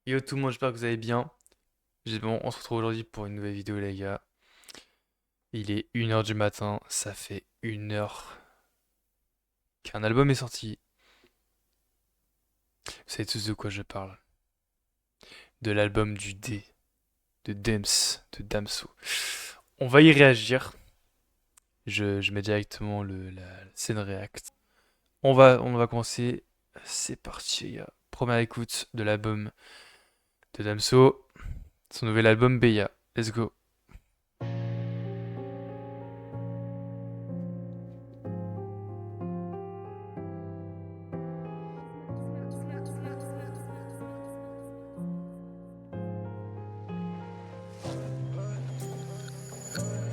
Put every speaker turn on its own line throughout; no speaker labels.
Yo tout le monde, j'espère que vous allez bien. Bon, on se retrouve aujourd'hui pour une nouvelle vidéo les gars. Il est 1 heure du matin, ça fait 1 heure qu'un album est sorti. Vous savez tous de quoi je parle. De l'album du D, de Dems, de Damso. On va y réagir. Je mets directement la scène react. On va commencer. C'est parti les gars. Première écoute de l'album de Damso. Son nouvel album Beya. Let's go.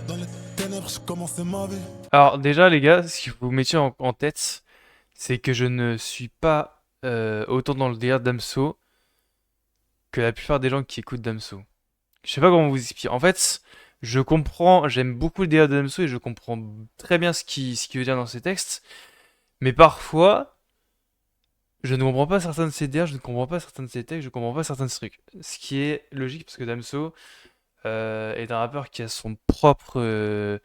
Dans les ténèbres, je commençais ma vie.
Alors déjà les gars, ce qu'il faut vous mettiez en tête, c'est que je ne suis pas autant dans le délire d'Amso que la plupart des gens qui écoutent Damso. Je sais pas comment vous expliquer. En fait, je comprends, j'aime beaucoup le délire d'Amso et je comprends très bien ce qu'il veut dire dans ses textes, mais parfois, je ne comprends pas certains de ses délires, je ne comprends pas certains de ses textes, je ne comprends pas certains de ses trucs. Ce qui est logique parce que Damso est un rappeur qui a son propre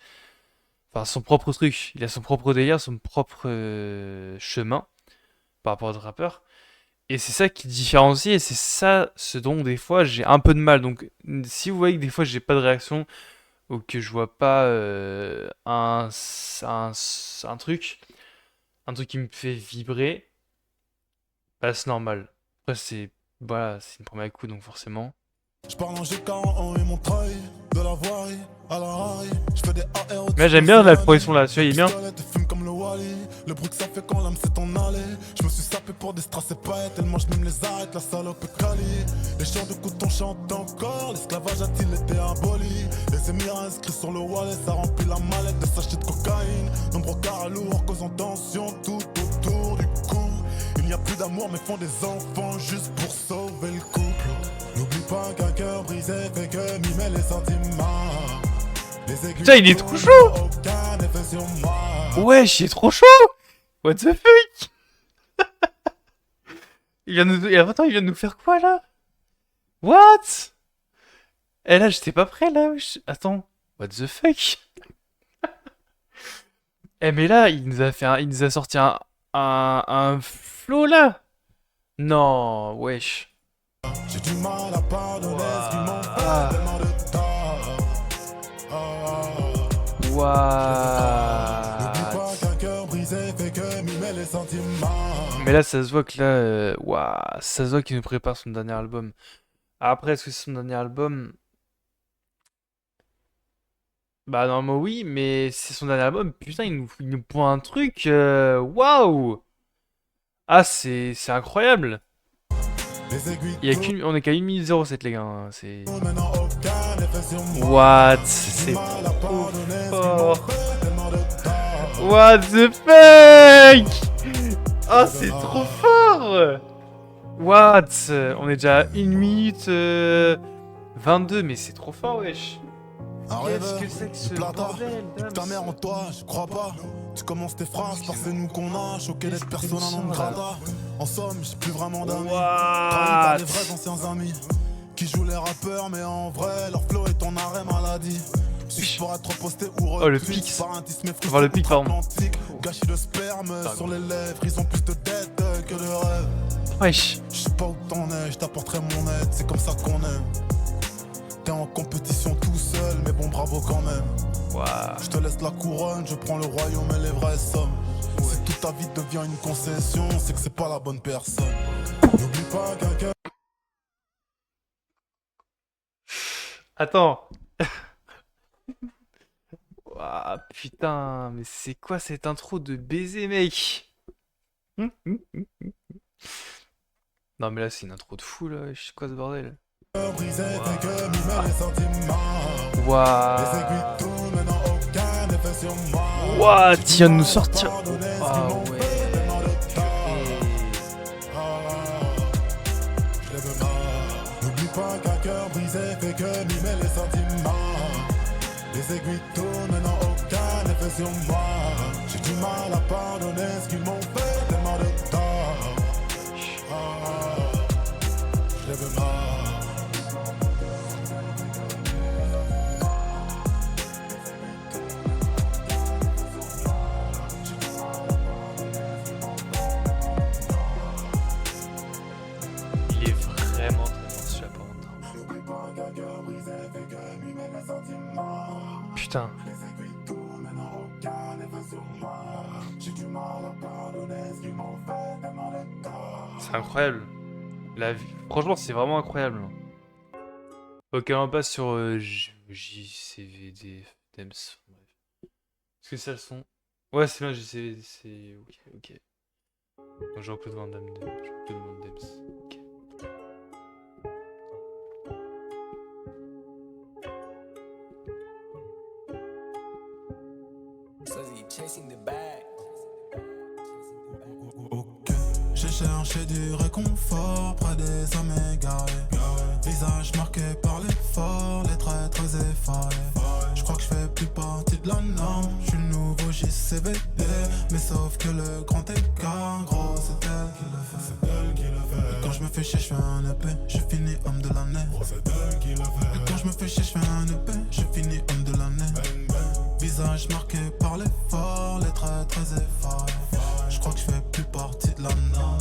enfin, son propre truc, il a son propre délire, son propre chemin par rapport à d'autres rappeurs. Et c'est ça qui différencie, et c'est ça ce dont des fois j'ai un peu de mal. Donc si vous voyez que des fois j'ai pas de réaction, ou que je vois pas un, un truc, un truc qui me fait vibrer, bah c'est normal. Après c'est, voilà, c'est une première coup, donc forcément.
Je parle en GK en et mon trail. De la voirie à la Harry. Je fais des AR au
Mais j'aime bien la progression là, tu vois, il est bien.
pistolet, te fume comme le Wally. Le bruit que ça fait quand l'âme s'est en allée. Je me suis sapé pour des strass et paillettes. Tellement je même les arrête, la salope est quali. Les chants de couteau chantent encore. L'esclavage a-t-il été aboli? Les émirats inscrits sur le wallet. Ça remplit la mallette de sachets de cocaïne. Nombreux carats lourds causant tension tout autour du cou. Il n'y a plus d'amour mais font des enfants juste pour sauver le couple. N'oublie pas qu'un cœur brisé fait que mimer les sentiments. Les aiguilles
Putain, il est trop chaud!
n'ont aucun effet sur moi.
Wesh, il est trop chaud! What the fuck? Attends, il vient de nous faire quoi là? What? Eh là, j'étais pas prêt là, wesh. Attends, what the fuck? Eh mais là, il nous a sorti un flow là. Non, wesh.
J'ai du mal à pardonner ce qu'ils m'ont fait
Ouah.
tellement de tort. N'oublie pas
What?
qu'un cœur brisé fait que mimer les sentiments.
Mais là, ça se voit que là, ouah, ça se voit qu'il nous prépare son dernier album. Après, est-ce que c'est son dernier album? Bah normalement oui, mais c'est son dernier album. Putain, il nous pond un truc. Waouh! Ah, c'est incroyable.
Les aiguilles
On est qu'à 1 minute 07 les gars, hein, c'est...
tournent, n'ont aucun effet sur moi.
What?
J'ai du
C'est
mal à
trop
pardonner ce qu'ils m'ont
fort.
fait tellement de tort.
What the fuck? Oh, c'est trop fort. What? On est déjà à 1 minute 22, mais c'est trop fort, wesh.
Un
Qu'est-ce
rêveur
que c'est que
du
ce
plata,
bordel,
nique ta
Dams?
mère en toi, je crois pas. Tu commences tes phrases par c'est nous qu'on a, choqué les personnes à non grata. En somme, j'ai plus vraiment d'amis. Trahi par les vrais
What?
anciens amis qui jouent les rappeurs, mais en vrai, leur flow est ton arrêt maladie. Suffit pour être posté ou
Oh, le
repli
pic.
par un tisme
Enfin, le pic, pardon.
outre-Atlantique. Gâchis de sperme sur les lèvres, ils ont plus de dettes que de rêves.
Wesh.
Je sais pas où t'en es, je t'apporterai mon aide, c'est comme ça qu'on aime. T'es en compétition tout seul, mais bon bravo quand même.
Waouh.
Je te laisse la couronne, je prends le royaume et les vraies sommes. Si toute ta vie devient une concession, c'est que c'est pas la bonne personne. N'oublie pas qu'un cœur.
Attends. Ouah, putain, mais c'est quoi cette intro de baiser, mec? Non, mais là, c'est une intro de fou, là. Je sais quoi ce bordel?
Brisé fait que mimer les sentiments. Les
Waouh.
aiguilles tournent mais n'ont aucun effet sur moi.
Waouh,
J'ai
tu
du
viens de nous
mal à
sortir.
pardonner ce qu'ils
Ah
m'ont
ouais.
fait tellement de tort.
Et-
Je lève ma. N'oublie pas qu'un cœur brisé fait que mimer les sentiments. Les aiguilles tournent mais n'ont aucun effet sur moi. J'ai du mal à pardonner ce qu'ils m'ont fait tellement de tort. Je lève ma.
vraiment très fort celui-là par contre. Putain. C'est incroyable. Franchement, c'est vraiment incroyable. Ok, on passe sur JCVD Dems. Bref. Est-ce que c'est le son? Ouais, c'est bien, JCVD. C'est. Ok, ok. Donc, Jean-Claude Van Damme. Jean-Claude Van Damme. Ok.
Ok, j'ai cherché du réconfort près des hommes égarés. Visage marqué par l'effort, les traits très effarés. Je crois que je fais plus partie de la norme. Je suis le nouveau JCVD, mais sauf que le grand écart, gros, c'est elle qui le fait. Et quand je me fais chier, je fais un EP, je finis homme de l'année. Et quand je me fais chier, je fais un EP, je finis homme de l'année. Visage marqué par l'effort, les traits très effarés. Je crois que je fais plus partie de la norme.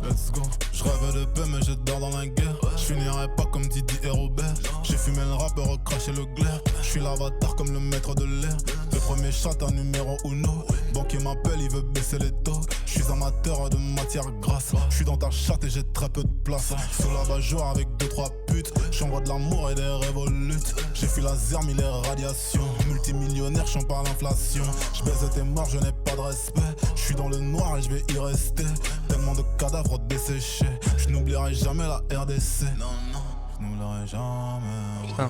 Let's go. Je rêve de paix mais je dors dans la guerre. Je finirai pas comme Didier et Robert. J'ai fumé le rappeur, craché le glaire. Je suis l'avatar comme le maître de l'air. Le premier chat un numéro uno. Banquier m'appelle, il veut baisser les taux. Je suis amateur de matière grasse. Je suis dans ta chatte et j'ai très peu de place. Sous la bajoire avec 2-3 putes. J'envoie de l'amour et des révolutes. J'ai fui la zermie, les radiations. Multimillionnaire, j'en parle l'inflation. Je baise tes morts, je n'ai pas de respect. Je suis dans le noir et je vais y rester. Tellement de cadavres desséchés. Je n'oublierai jamais la RDC. Non, non, je n'oublierai jamais.
Putain.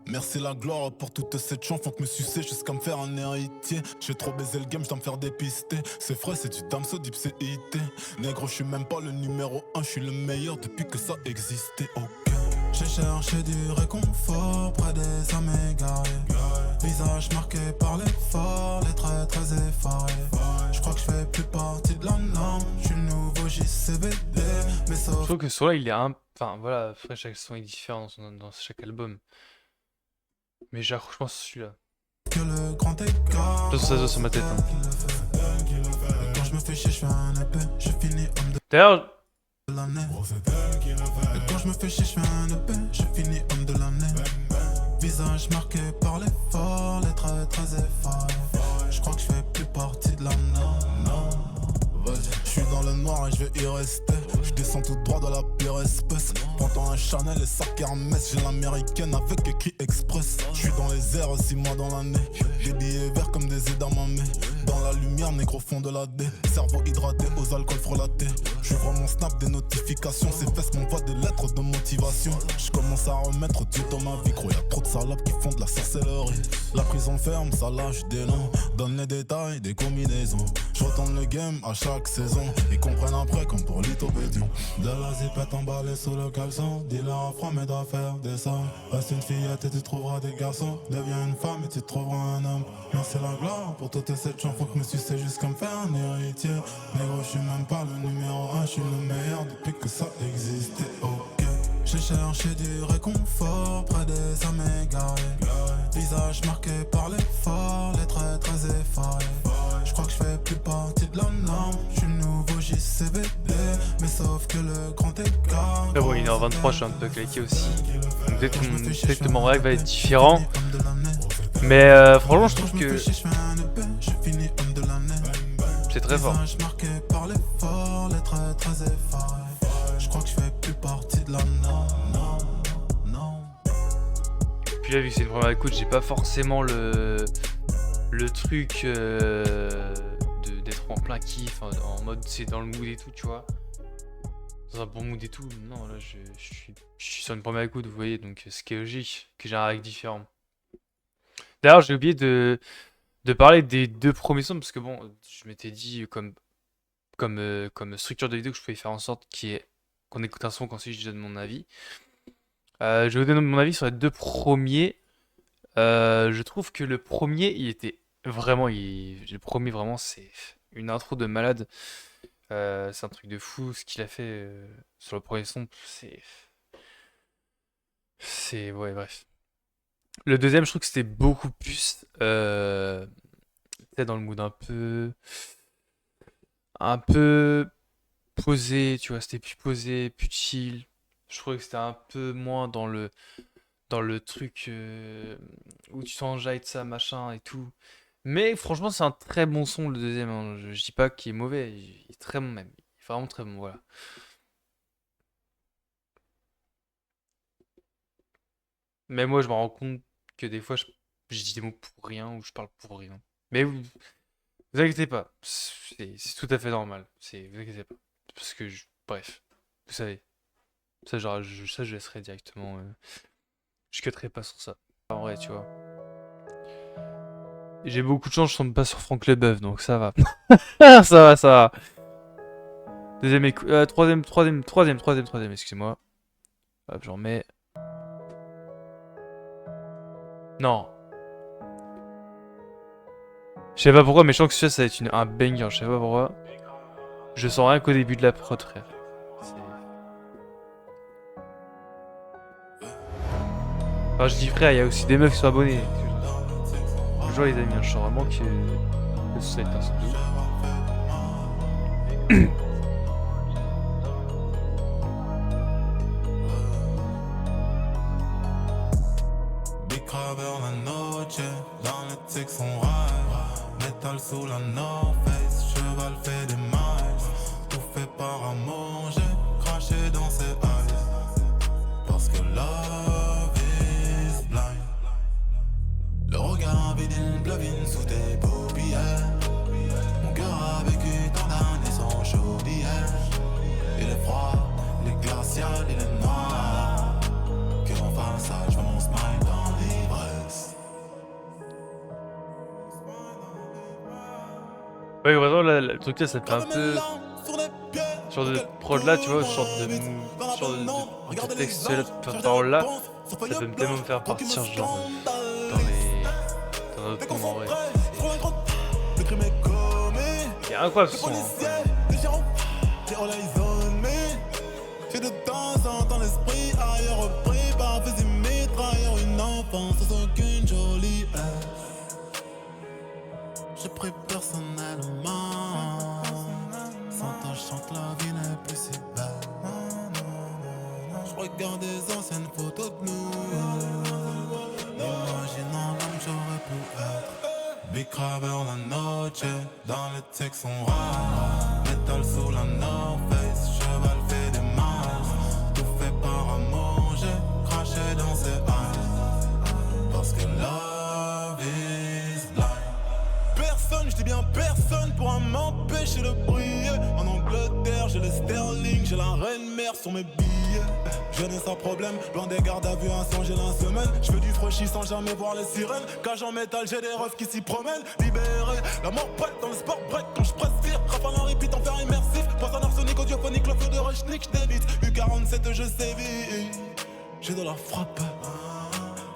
Merci la gloire pour toutes ces chansons que me sucer jusqu'à me faire un héritier. J'ai trop baisé le game, je dois me faire dépister. C'est frais, c'est du Damso, Deep c'est IT. Négro, je suis même pas le numéro 1, je suis le meilleur depuis que ça existait. Ok. J'ai cherché du réconfort près des hommes égarés. Visage marqué par l'effort, les traits très effarés. Je crois que je fais plus partie de la norme. Je suis le nouveau JCVD, mais
Je
sauf
trouve que ce son-là, il est un. Enfin, voilà, après, chaque son est différent dans chaque album. Mais genre, je pense celui-là.
que le grand écart.
Je pense que ça doit sur ma tête. Hein.
Quand je me fais chier, je fais un EP, je finis homme
D'ailleurs,
de l'année. Et quand je me fais chier, je fais un EP, je finis homme de l'année. Visage marqué par l'effort, les traits très effarés. Je crois que je fais plus partie de la norme. Je suis dans le noir et je vais y rester. Je descends tout droit de la pire espèce. Prends-toi un Chanel et sac Hermès. J'ai l'américaine avec écrit express. Je suis dans les airs 6 mois dans l'année. Des billets verts comme des édamamés. Dans la lumière, négro fond de la D. Cerveau hydraté aux alcools frelatés. J'ouvre mon snap des notifications. Ces fesses m'envoient des lettres de motivation. Je commence à remettre Dieu dans ma vie. Gros, y'a trop de salopes qui font de la sorcellerie. La prison ferme, ça lâche des noms. Donne les détails des combinaisons. Je retourne le game à chaque saison. Ils comprennent après comme pour l'Itopédion. De la zipette emballée sous le caleçon. Dis-leur à froid mais doit faire des sommes. Reste une fillette et tu trouveras des garçons. Deviens une femme et tu trouveras un homme. Merci la gloire pour toutes ces chansons que me sucer jusqu'à me faire un héritier. Négro, je suis même pas le numéro 1, je suis le meilleur depuis que ça existait. Ok. J'ai cherché du réconfort près des hommes égarés. Visage marqué par l'effort, les traits très effarés. Je crois que je fais plus partie de la norme. Je suis le nouveau JCVD, mais sauf que le grand écart.
après, bon, il est en 23, je suis un peu claqué aussi. Donc peut-être que mon règle va être différent. Mais franchement, je trouve que c'est très fort.
Marqué par l'effort, les traits très effarés. Je crois que je fais plus partie de la norme.
Puis là, vu que c'est une première écoute, j'ai pas forcément le truc d'être en plein kiff, en mode c'est dans le mood et tout, tu vois. Dans un bon mood et tout. Non, là, je suis sur une première écoute, vous voyez, donc ce qui est logique, que j'ai un règle différent. D'ailleurs, j'ai oublié de parler des deux premiers sons, parce que bon, je m'étais dit comme structure de vidéo que je pouvais faire en sorte qu'on écoute un son qu'ensuite je donne mon avis. Je vais vous donner mon avis sur les deux premiers. Je trouve que le premier, il était vraiment. Le premier, vraiment, c'est une intro de malade. C'est un truc de fou. Ce qu'il a fait sur le premier son, c'est. Ouais, bref. Le deuxième, je trouve que c'était beaucoup plus. Peut-être dans le mood un peu. posé, tu vois, c'était plus posé, plus chill. Je trouvais que c'était un peu moins dans le truc où tu t'enjailles de ça, machin et tout. Mais franchement, c'est un très bon son, le deuxième, hein. Je dis pas qu'il est mauvais, il est très bon même. Il est vraiment très bon, voilà. Mais moi, je me rends compte que des fois, je dis des mots pour rien ou je parle pour rien. Mais vous inquiétez pas, c'est tout à fait normal. Vous inquiétez pas. Parce que, bref, vous savez. Ça, genre, ça, je laisserai directement. Je cutterai pas sur ça. En vrai, tu vois. J'ai beaucoup de chance, je tombe pas sur Franck Leboeuf, donc ça va. Ça va, ça va. Troisième, excusez-moi. Hop, j'en mets. Non. Je sais pas pourquoi, mais je sens que celui-là, ça va être un banger, je sais pas pourquoi. Je sens rien qu'au début de la prod, frère. C'est- Enfin, je dis frère, il y a aussi des meufs qui sont abonnées. Bonjour les amis, hein, je sens vraiment que ça va être un son de ouf.
Big Crabber la noche, dans le Texas on ride. Métal sous la North Face, cheval fait des miles. Tout fait par amour, j'ai craché dans ses eyes. Parce que love is blind. Le regard vide une blavine sous tes paupières. Mon cœur a vécu tant d'années sans chaudière. Il est froid, il est glacial, il est noir. Que l'on fasse ça, je veux mon smile dans l'ivresse.
Ouais, vraiment, là, le truc là, ça me fait un
Graver mes
peu.
larmes sur les pierres.
Ce genre
Pour
de
qu'elles
prod là, tu vois, ce genre
tournent vite.
ce
Dans la
genre
pénombre,
de
regardez les
texte là,
anges.
de
Cherche des
paroles là,
réponses sur
ça
feuille
peut tellement me
blanche.
faire
Quand qui me
partir, genre, dans
scandalise.
les. Dans un
Dès
autre
qu'on
monde en
s'en
vrai.
prête, sur un grand le crime est commis.
Il est incroyable
Les
ce son, hein,
policiers,
vraiment.
les gérants, les all eyes on me. J'ai de temps en temps l'esprit ailleurs repris par fusil mitrailleur. Une enfance sans aucune jolie haine. J'ai pris personnellement. Sans ta chante, la vie n'est plus si belle. Je regarde des anciennes photos de nous. Imaginant l'homme j'aurais pu être. Big Crabber la noche, dans le Texas on ride. Métal sous la North Face, cheval fait des miles. Tout fait par amour, j'ai craché dans ses eyes. Parce que love is blind. Personne, je dis bien personne pourra m'empêcher de briller. En Angleterre, j'ai le sterling, j'ai la reine mère sur mes billets. Jeunesse sans problème, loin des gardes à vue, un sang, j'ai la semaine. Je fais du fraîchi sans jamais voir les sirènes. Cage en métal, j'ai des refs qui s'y promènent. Libéré, la mort prête dans le sport break. Quand je presse vire, rafale en repeat en fer immersif. Pense en arsenic, audiophonique, le feu de Rushnik, j'débite. U47, je sévis. J'ai de la frappe,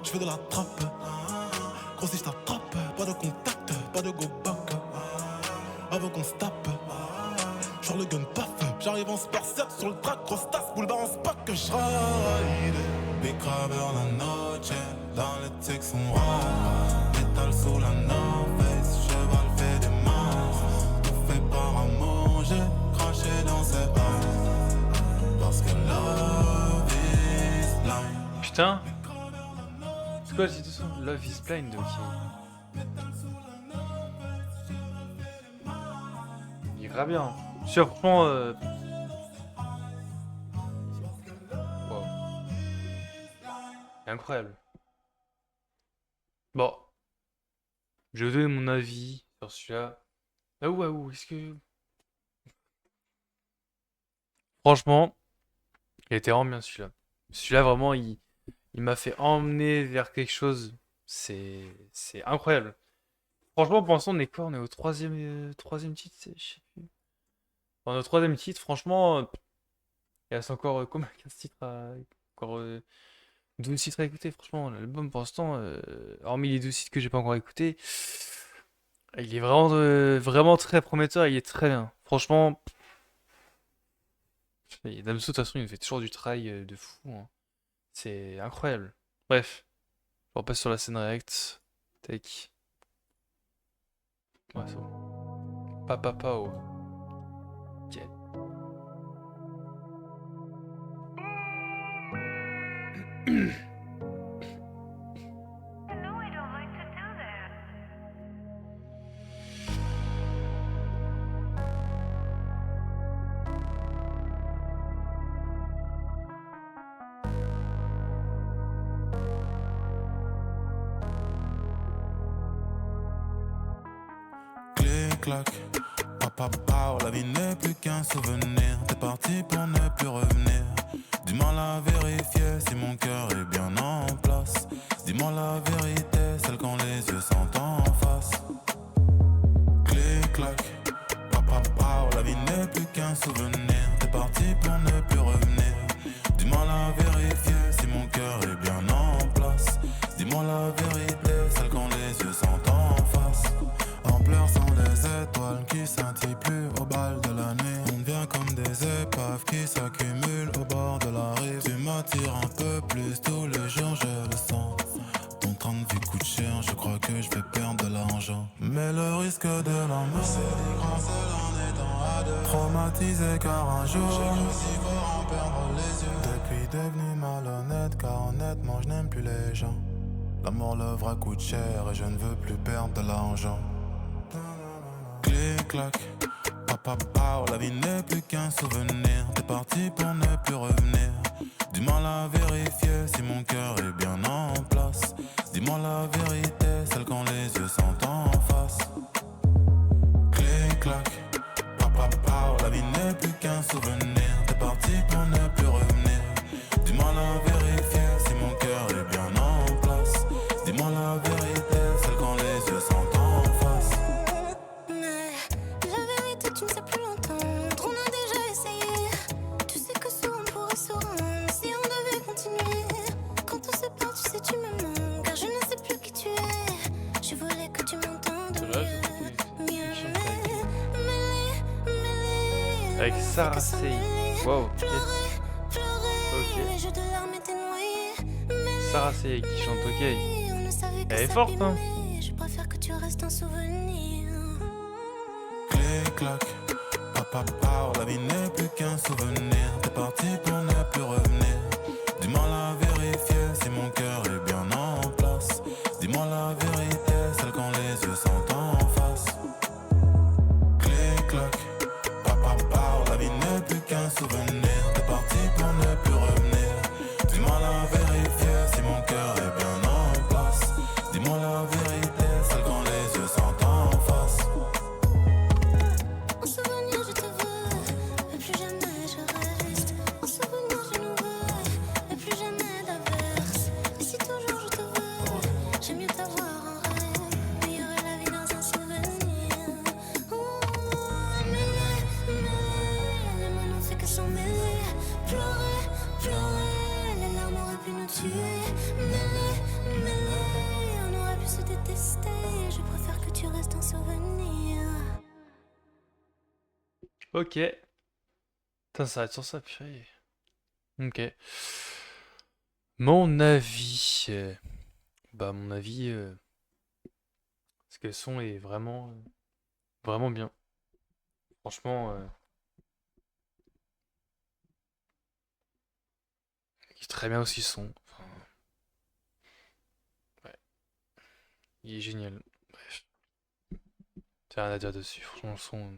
je fais de la trappe. Gros si je t'attrape, pas de contact, pas de go back. Avant qu'on se tape, genre le gun paf. J'arrive en spartiate sur le track, grosse tasse, boulevard en spack que je ride. Big Crabber la noche, dans le Texas on ride. Métal sous la North Face, cheval fait des miles. Tout fait par amour, j'ai craché dans ses eyes. Parce que love is blind.
Putain, c'est quoi le titre de son? Love is Blind, ok. Il est grave bien. Sûr, franchement, wow. Incroyable. Bon, je vais vous donner mon avis sur celui-là. Ah ouais, est-ce que. Franchement, il était vraiment bien celui-là. Celui-là, vraiment, il m'a fait emmener vers quelque chose. C'est incroyable. Franchement, pour l'instant, on est quoi? On est au troisième titre, je sais plus. On est au troisième titre, franchement, il reste encore combien? 15 titres encore 12 titres à écouter. Franchement, l'album, pour l'instant, hormis les 12 titres que j'ai pas encore écoutés, il est vraiment très prometteur. Il est très bien. Franchement, Damso, de toute façon, il nous fait toujours du travail de fou, hein. C'est incroyable. Bref, on repasse sur la scène React. Take. Ouais, c'est bon. Papa Pao. Ok.
Clic-clac, papa, la vie n'est plus qu'un souvenir. T'es parti pour ne plus revenir. Dis-moi la vérifier si mon cœur est bien en place. Dis-moi la vérité, celle quand les yeux sont en face. Clic-clac, papa, la vie n'est plus qu'un souvenir. T'es parti pour ne plus revenir. Dis-moi la vérifier si mon cœur est bien en place. Dis-moi la vérité, celle quand les yeux sont en face. En pleurs sont des étoiles qui scintillent plus au bal de la nuit. On devient comme des épaves qui s'accumulent au bord de la rive. Tu m'attires un peu plus tous les jours, je le sens. Ton train de vie coûte cher, je crois que je vais perdre de l'argent. Mais le risque de l'amour, c'est des grands seuls en étant à deux. Traumatisé car un jour, j'ai cru si fort en perdre les yeux. Depuis devenu malhonnête, car honnêtement je n'aime plus les gens. L'amour, le vrai coûte cher et je ne veux plus perdre de l'argent. Clic-clac, papa, la vie n'est plus qu'un souvenir. T'es parti pour ne plus revenir. Dis-moi la vérifier si mon cœur est bien en place. Dis-moi la vérité, celle quand les yeux sont en face. Clic-clac, papa, la vie n'est plus qu'un souvenir. T'es parti pour ne plus revenir. Dis-moi la vérifier si mon cœur est bien en place. Dis-moi la vérité, celle quand les yeux sont en face.
Tu ne sais plus l'entendre, on a déjà essayé. Tu sais que souvent on pourrait se rendre si on devait continuer. Quand on se perd, tu sais tu me manques, car je ne sais plus qui tu es. Je voulais que tu m'entendes mieux. Mêlé,
Avec Sarah Sey. Wow, ok.
les jeux de larmes étaient noyés.
Sarah Sey qui chante, ok.
On ne savait que
Elle est forte, hein.
s'abîmer. Je préfère que tu restes un souvenir.
Clic-clac, papa, la vie n'est plus qu'un souvenir. T'es parti pour ne plus revenir. Dis-moi la vérifier si mon cœur est bien en place. Dis-moi la vérité, celle quand les yeux sont en face. Clic-clac, papa, la vie n'est plus qu'un souvenir. T'es parti pour ne plus revenir. Dis-moi la vérifier si mon cœur est bien en place. Dis-moi la vérité, celle quand les yeux sont en face.
En souvenir je te veux, mais plus jamais je reste. En souvenir je nous veux, mais plus jamais d'averse. Et si toujours je te veux, j'aime mieux t'avoir en rêve. Meilleure est la vie dans un souvenir. Mêlé, les mots n'ont fait que s'en mêler. Pleurer, les larmes auraient pu nous tuer. Mêlé, on aurait pu se détester. Je préfère que tu restes un souvenir.
Ok. Putain, ça va être sur ça, purée. Ok. Mon avis. Mon avis. Parce que le son est vraiment. Vraiment bien. Franchement. Il est très bien aussi le son. Enfin, ouais. Il est génial. Bref. J'ai rien à dire dessus. Franchement, le son.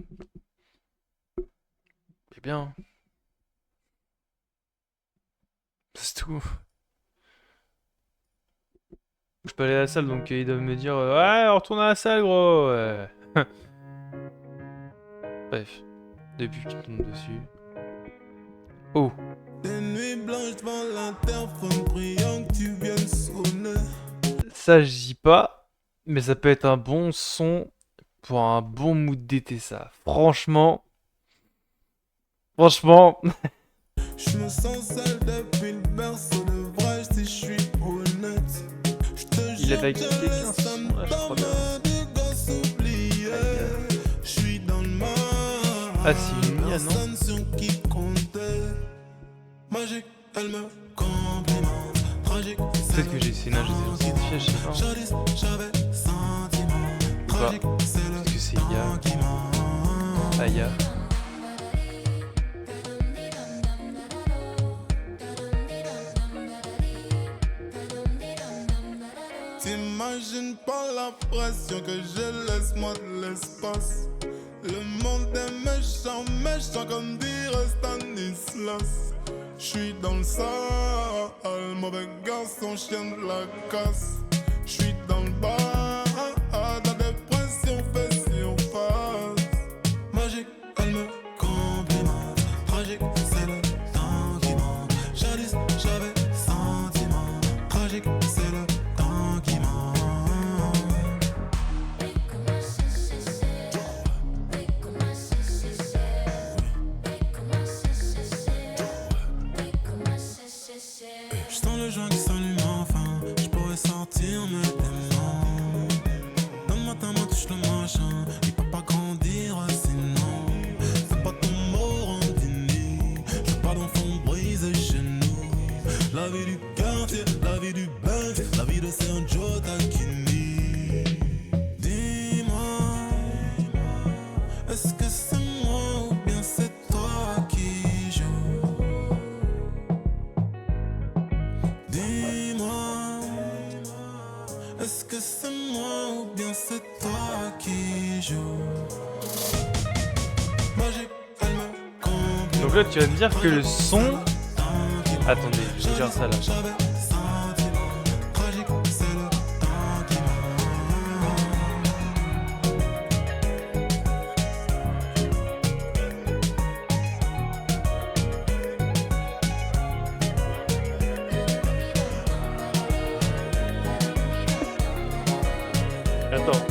Il est bien. C'est tout. Je peux aller à la salle, donc ils doivent me dire ouais, retourne à la salle, gros. Ouais. Bref, depuis qu'il tombe dessus. Oh,
Des nuits blanches devant l'interphone priant que tu viennes sonner.
ça je dis pas, mais ça peut être un bon son pour un bon mood d'été, ça. Franchement,
Je me sens seul depuis le berceau de vrai si je suis honnête. Je te
il
jure
avait
que
quitté
le
15 sons, là, je crois bien.
symptôme du gosse oublié. Je suis dans le mal.
Ah, c'est une Mia, non?
Personne sur qui compter. Magique, elle me complimente. Tragique,
Peut-être que j'ai essayé une je sais pas.
jadis, j'avais sentiment. Tragique, c'est le
Est-ce que c'est Aya?
temps qui ment.
Aya.
N'imagine pas la pression que je laisse moi de l'espace. Le monde est méchant, méchant comme dirait Stanislas. J'suis dans le sale, mauvais garçon, chien de la casse. J'suis dans le bas, la dépression fait surface. Magique, elle me complimente. Tragique, c'est le temps qui ment. Jadis, j'avais sentiment. Tragique, c'est le temps qui ment. J'sens le joint qui s'allume enfin. J'pourrais sortir mes démons. Donne-moi ta main, touche le machin. Il peut pas grandir sinon. Fais pas ton mot randini. J'veux pas d'enfants brisés chez nous. La vie du quartier, la vie du bench, la vie de Sergio Tacchini. Dis-moi, est-ce que c'est moi ou bien c'est toi qui joue? Dis-moi, est-ce que c'est moi ou bien c'est toi qui joue? Magique, elle me comble.
Donc là, tu vas me dire que le son. Attendez, je vais dire ça là.
J'avais sentiment. Tragique, c'est le temps qui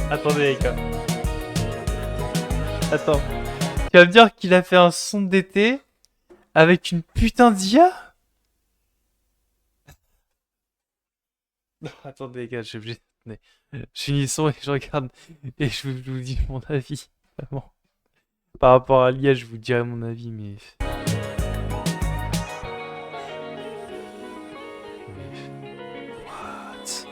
Attendez les gars. Attends. Tu vas me dire qu'il a fait un son d'été avec une putain d'IA? Non, attendez les gars, je suis obligé. Attendez. Je finis le son et je regarde et je vous dis mon avis. Vraiment. Par rapport à l'IA, je vous dirai mon avis, mais. What?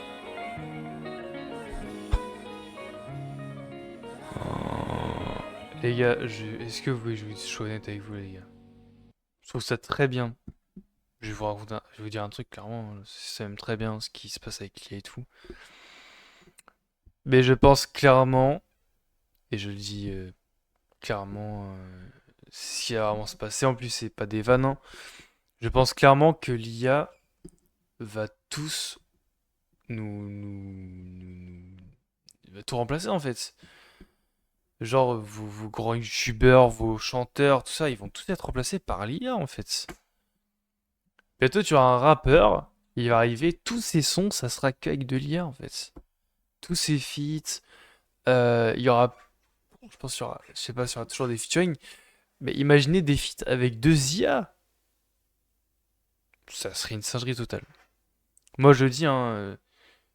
Les gars, est-ce que vous voulez que je sois honnête avec vous, les gars? Je trouve ça très bien. Je vais vous dire un truc, clairement, c'est même très bien ce qui se passe avec l'IA et tout. Mais je pense clairement, et je le dis clairement, ce qui va vraiment se passer, en plus c'est pas des vannes, hein. Je pense clairement que l'IA va tous va tout remplacer en fait. Genre vos grands youtubeurs, vos chanteurs, tout ça, ils vont tous être remplacés par l'IA en fait. Bientôt tu auras un rappeur, il va arriver, tous ses sons, ça sera qu'avec de l'IA en fait. Tous ses feats, il y aura, je pense, je sais pas, il y aura toujours des featuring, mais imaginez des feats avec deux IA, ça serait une singerie totale. Moi je dis, hein,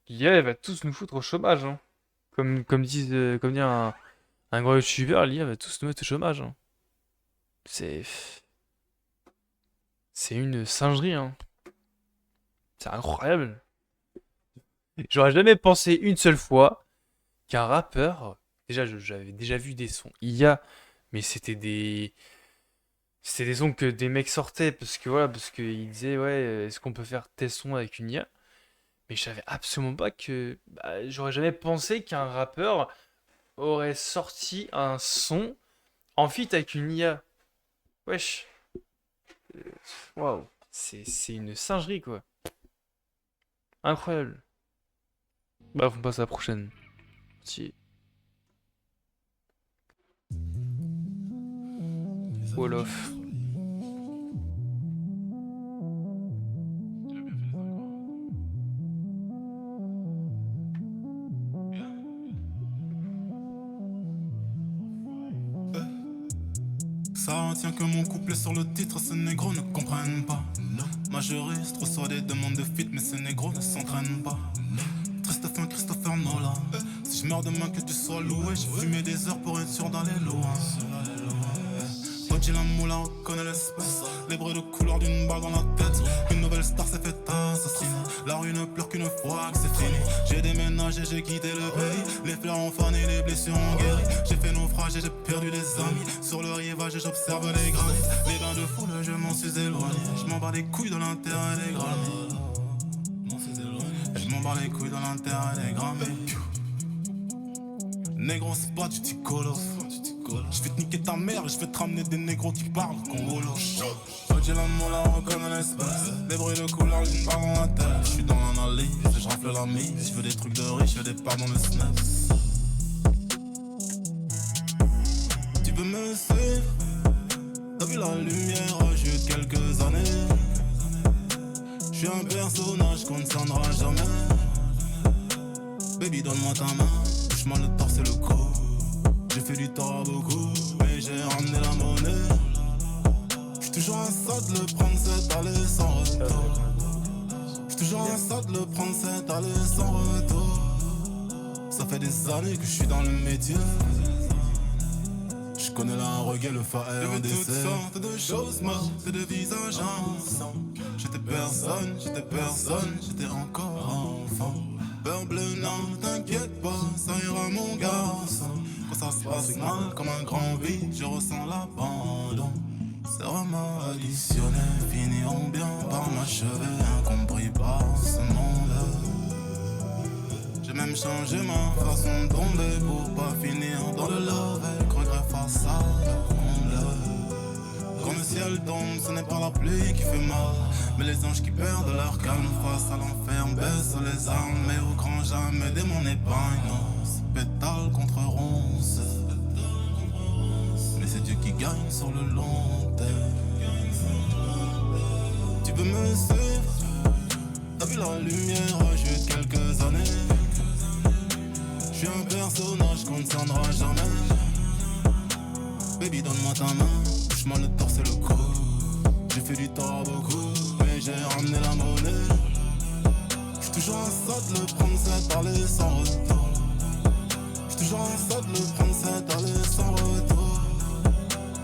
l'IA elle va tous nous foutre au chômage, hein. Comme dit un grand youtubeur, l'IA va tous nous mettre au chômage, hein. C'est une singerie, hein. C'est incroyable. J'aurais jamais pensé une seule fois qu'un rappeur, déjà j'avais déjà vu des sons IA, mais c'était des sons que des mecs sortaient parce que voilà, parce qu'ils disaient ouais, est-ce qu'on peut faire tel son avec une IA? Mais je savais absolument pas que, j'aurais jamais pensé qu'un rappeur aurait sorti un son en feat avec une IA. Wesh. Waouh. C'est une singerie quoi. Incroyable. Bref, on passe à la prochaine. Si. Wolof.
Ça retient que mon couplet sur le titre, ces négros ne comprennent pas. Majoriste reçoit des demandes de feat, mais ces négros ne s'entraînent pas. Triste fin Christopher Nolan. Si je meurs demain que tu sois loué, j'ai fumé des heures pour être sûr d'aller loin. Odji la moula reconnaît l'espèce. Les bruits de couleur d'une balle dans la tête. Une nouvelle star s'est faite assassiner. La rue ne pleure qu'une fois que c'est fini. J'ai déménagé, j'ai quitté le pays. Les fleurs ont fané, les blessures ont guéri. J'ai fait naufrage et j'ai perdu des amis. Sur le rivage et j'observe les granites. Les bains de foule, je m'en suis éloigné. Je m'en bats les couilles de l'intérêt des granits. Elle m'en bats les couilles dans l'intérêt des Grammys. Négro, c'est pas du ticolos. Je vais te niquer ta mère et je vais te ramener des négros qui parlent congolo. J'ai l'amour, la reconnaît l'espace. Des bruits de couleur, d'une barre dans la tête. Je suis dans l'analyse et je rafle la mise. Je veux des trucs de riche, je veux des parts dans le snaps. Tu veux me suivre? T'as vu la lumière, j'ai eu quelques années. Je suis un personnage qu'on ne tiendra jamais. Baby, donne-moi ta main. Touche-moi le torse et le cou. J'ai fait du tort à beaucoup, mais j'ai ramené la monnaie. J'suis toujours un sot de le prendre, c'est aller sans retour. J'suis toujours un sot de le prendre, c'est aller sans retour. Ça fait des années que j'suis dans le métier. J'connais là un reggae, le fa et un dessert. Toutes sortes de choses mortes, de visages ensemble. J'étais personne, j'étais encore enfant. Beurre bleu, non, t'inquiète pas, ça ira mon garçon. Quand ça se passe mal, comme un grand vide, je ressens l'abandon. C'est vraiment additionné, finiront bien par m'achever, incompris par ce monde. J'ai même changé ma façon de tomber pour pas finir dans le love avec regret face à la comble. Quand le ciel tombe, ce n'est pas la pluie qui fait mal, mais les anges qui perdent leur calme face à l'enfer baissent les armes. Mais au grand jamais des mon épargne, pétale contre ronce. Mais c'est Dieu qui gagne sur le long terme. Tu veux me suivre? T'as vu la lumière, j'ai eu quelques années. J'suis un personnage qu'on ne tiendra jamais. Baby, donne-moi ta main, touche-moi le torse et le cou. J'ai fait du tort à beaucoup, mais j'ai ramené la monnaie. J'suis toujours un sot de le prendre, c'est aller sans retour. J'suis toujours un sot de le prendre, c'est aller sans retour.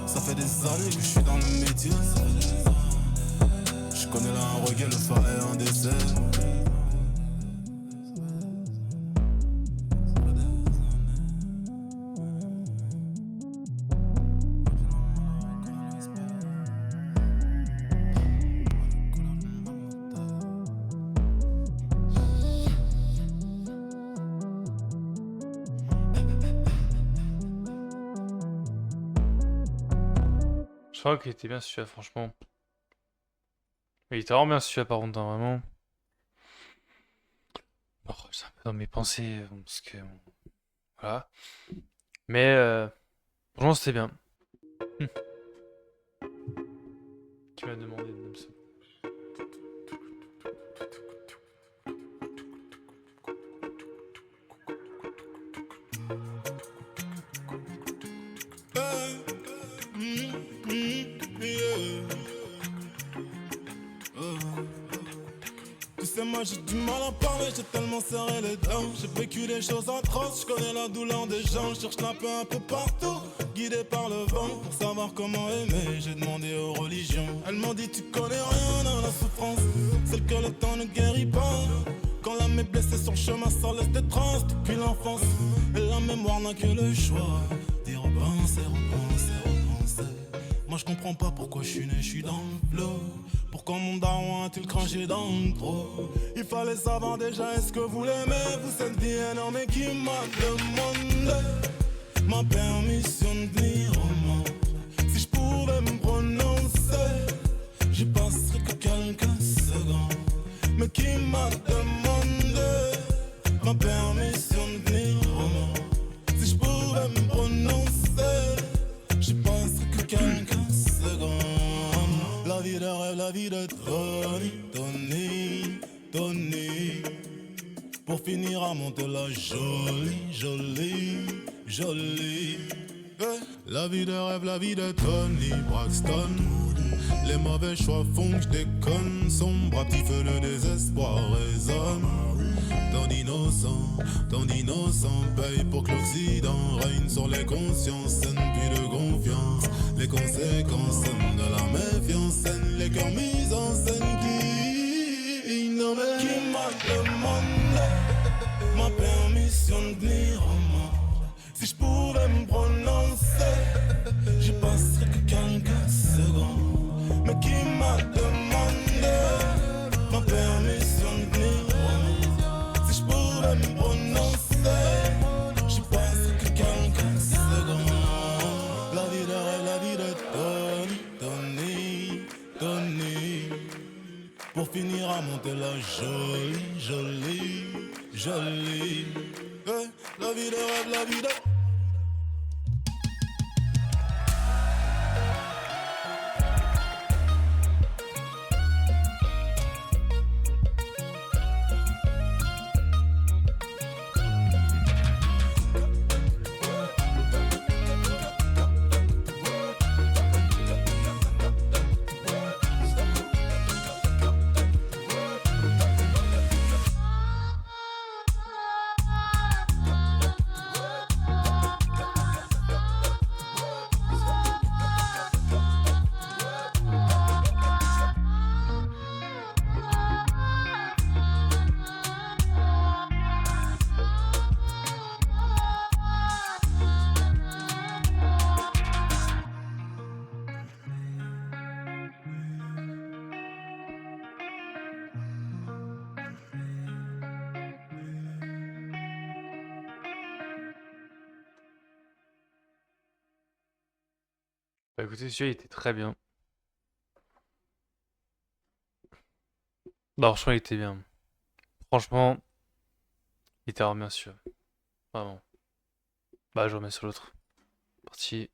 Ça fait des années que j'suis dans le métier. J'connais là un reggae, le fa et un dessert.
Je crois qu'il était bien celui-là, franchement. Il était vraiment bien celui-là, par contre, hein, vraiment. Bon, c'est un peu dans mes pensées, parce que... Voilà. Mais, franchement, c'était bien. Qui m'a demandé de me ça.
Tu sais moi j'ai du mal à parler, j'ai tellement serré les dents. J'ai vécu des choses atroces, je connais la douleur des gens. Je cherche la paix un peu partout, guidé par le vent. Pour savoir comment aimer, j'ai demandé aux religions. Elles m'ont dit tu connais rien dans la souffrance, celle que le temps ne guérit pas. Quand l'âme est blessée sur le chemin, ça laisse des traces depuis l'enfance. Et la mémoire n'a que le choix d'y repenser, repenser, repenser. Moi je comprends pas pourquoi je suis né, je suis dans le flot. Pourquoi mon daron a-t-il craché dans le trop? Il fallait savoir déjà, est-ce que vous l'aimez? Vous cette vie énorme et qui m'a demandé ma permission de venir au monde. Si je pouvais me prononcer, j'y passerais que quelques secondes. Mais qui m'a demandé ma permission de venir au monde? Si je pouvais me prononcer, j'y passerais que quelques secondes. La vie de rêve, la vie de Tony, Tony, Tony. Pour finir à monter la jolie, jolie, jolie. La vie de rêve, la vie de Tony Braxton. Les mauvais choix font que je déconne. Sombre à petit feu, le désespoir résonne. Tant d'innocents paye pour que l'Occident règne sur les consciences saines, puis de confiance. Les conséquences saines de la méfiance saine, les cœurs mis en scène qui m'a demandé ma permission de venir au monde. Si je pouvais me prononcer, j'y passerais que quelques secondes. Mais qui m'a demandé ma permission de venir au monde? Pour finir à monter la jolie, jolie, jolie. Hey, la vie de rêve, la vie de...
Bah écoutez, celui-là il était très bien. Non, franchement, il était bien. Franchement, il était vraiment bien celui-là. Vraiment. Bah, je remets sur l'autre. Parti.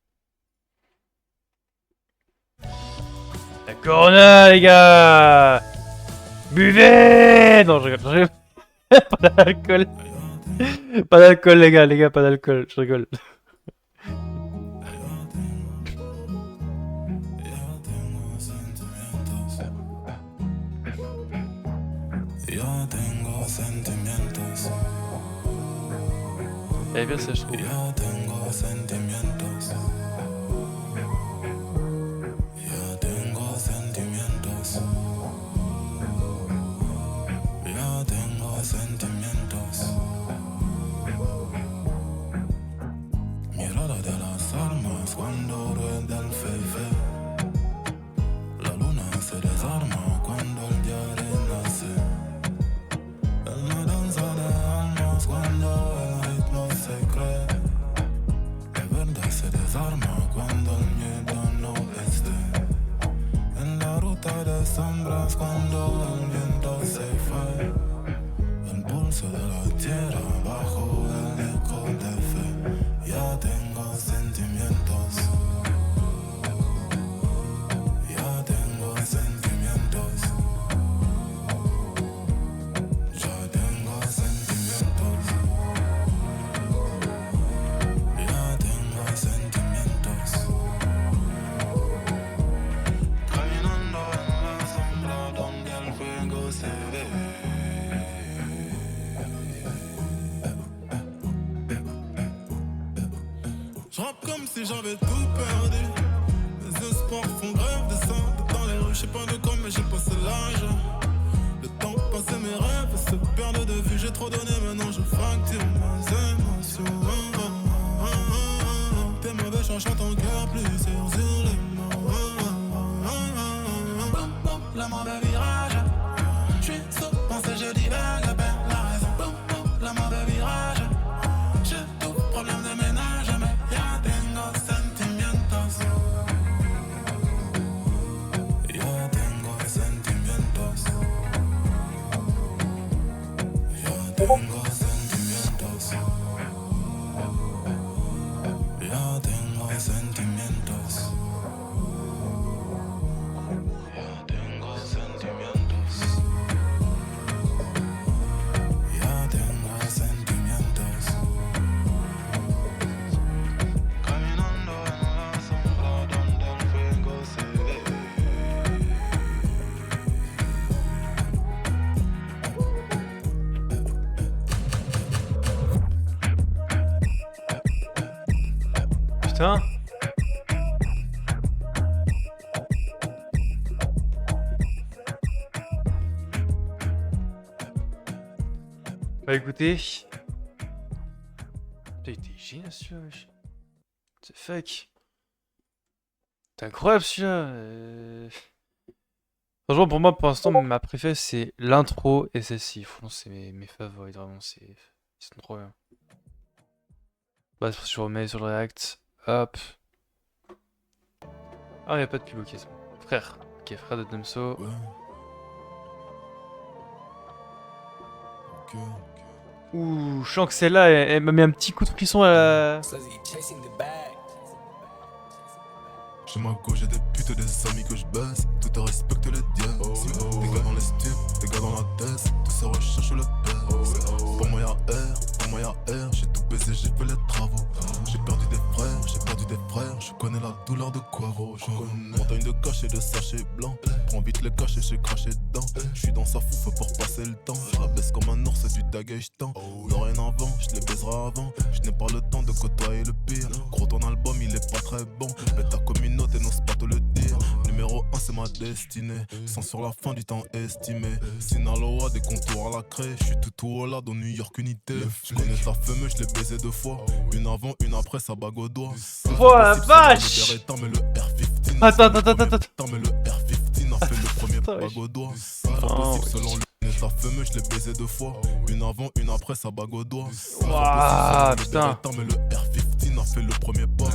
La Corona, les gars! Buvez! Non, je rigole. Pas d'alcool. Pas d'alcool, les gars, pas d'alcool. Je rigole.
Yo tengo sentimientos.
Elle est bien ça, je trouve.
Yo tengo sentimientos. Yo tengo sentimientos. Yo tengo sentimientos. Mirada de las almas cuando rueda el fefe. La luna se desarma cuando el día renace. Una danza de almas cuando el ritmo se cree. La verdad se desarma cuando el miedo no esté. En la ruta de sombras cuando el viento se fue. El pulso de la tierra bajo el eco de fe. Ya tengo sentimientos. Ya tengo sentimientos. Ya tengo sentimientos. Ya tengo sentimientos. Caminando en la sombra donde el fuego se ve. Je rappe comme si j'avais tout perdu. Les espoirs font grève, descendent dans les rues. Je sais pas de quoi, mais j'ai passé l'âge. Le temps passé, mes rêves se perdent de vue. J'ai trop donné, maintenant je fracture mes émotions. T'es mauvais, changeant ton cœur plus sur les mots. Boum, boum, le mauvais virage. J'suis sous pensée, je divague, perds la raison. Boum, boum, le mauvais virage. J'ai tout problème de ménage, mais ya tengo sentimientos. Ya tengo sentimientos. Ya tengo sentimientos. Ya tengo sentimientos. Ya tengo sentimientos. Ya tengo sentimientos. Caminando en la sombra donde el fuego se ve.
Putain. Bah écoutez. Putain, il était génial celui-là, wesh. C'est fake. C'est incroyable celui-là. Franchement, pour moi, pour l'instant, ma préférée, c'est l'intro et celle-ci. Franchement, c'est mes favoris, vraiment. Ils sont trop bien. Bah, c'est pour ça que je remets sur le React. Hop. Ah, il n'y a pas de pub, ok, c'est bon. Frère. Ok, frère de Damso.
Ouais.
Ouh, je sens que celle-là, elle m'a mis un petit coup de frisson à la...
Chez ma gauche, j'ai des putes et des amis que je baisse. Tout à respecte les dieux. Des gars dans les stupes, des gars dans la tête. Tous se recherchent le père. Pour moi y'a R, pour moi y'a R. J'ai tout baisé, j'ai fait les travaux. J'ai perdu des frères, j'ai perdu des frères. Je connais la douleur de Quavo. Montagne de cachets, de sachets blancs. Prends vite les cachets, j'ai craché dedans. Je suis dans sa fouffe pour passer le temps. Je la baisse comme un ours, du dagagetant. Dorénavant, je les baiserai avant. Je n'ai pas le temps de côtoyer le pire. Gros, ton album il est pas très bon. Mais ta communauté n'ose pas te le dire. Numéro 1 c'est ma destinée. Sans sur la fin du temps estimé. Sinaloa des contours à la craie. Je suis tout au là dans New York unité. Je connais ta femme, je l'ai baisé 2 fois. Une avant, une après, sa bague au doigt.
Oh la vache!
Mais le R15
Attends.
mais le R15 a fait le premier bague au doigt. Impossible selon lui. Ta femme, je l'ai baisé 2 fois. Une avant, une après, sa bague au doigt.
Waouh, putain.
Mais le R15 a fait le premier pas.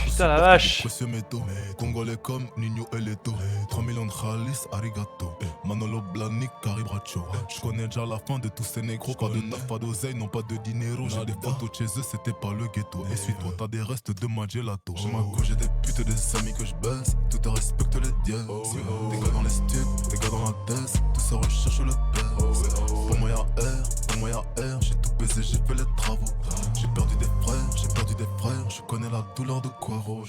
Putain la vache.
Précieux métaux, congolais comme Nino et Leto. 3 millions de khalis, arigato. Manolo Blahnik, Caribracho. Je connais déjà la fin de tous ces négros. Pas de taf, pas d'oseille, non pas de dinero. J'ai des photos de chez eux, c'était pas le ghetto. Et suis-toi, t'as des restes de ma gelato. Chez ma gauche, j'ai des putes et des amis que je baisse. Tout te respecte les dieux. Des gars dans les stupes, des gars dans la tête. Tous se recherchent le père. Pour moi y'a R, pour moi y'a R. J'ai tout baisé, j'ai fait les travaux. J'ai perdu des frères, j'ai perdu des frères. Je connais la douleur de Quavo.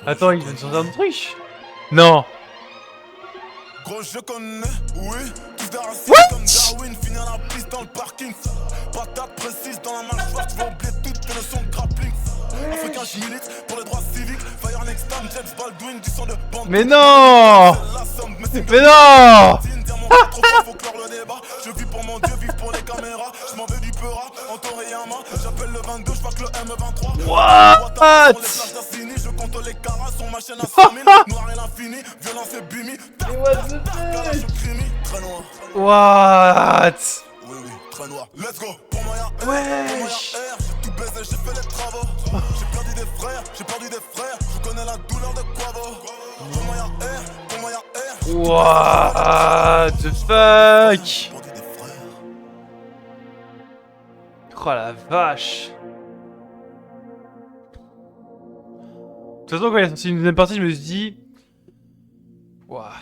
Attends, il vient de sortir un truc? Non.
Gros, je connais, oui. Tous des racistes comme Darwin. Finir la piste dans le parking. Patate précise dans la mâchoire. Tu vas oublier toutes tes leçons de grappling. Africain, je milite pour les droits civiques. Fire next time, James Baldwin. Du sang de bande.
Mais non! Mais non!
Je vis pour mon Dieu, vive pour les caméras. Je m'en vais du Peura, en Toriyama. J'appelle le 22, je que le M23.
What?
Je compte les carats, sur ma chaîne à 100 000. Noir et l'infini, violence et bimi. Très noir.
What?
Oui, très noir. Let's go. Pour moi y'a
Wesh.
j'ai tout baisé, j'ai fait les travaux. J'ai perdu des frères, j'ai perdu des frères. Je connais la douleur de Quavo. Pour moi y'a R, pour moi y'a R.
What the fuck? Oh la vache. De toute façon, quand il a sorti une deuxième partie, je me suis dit... Ouah.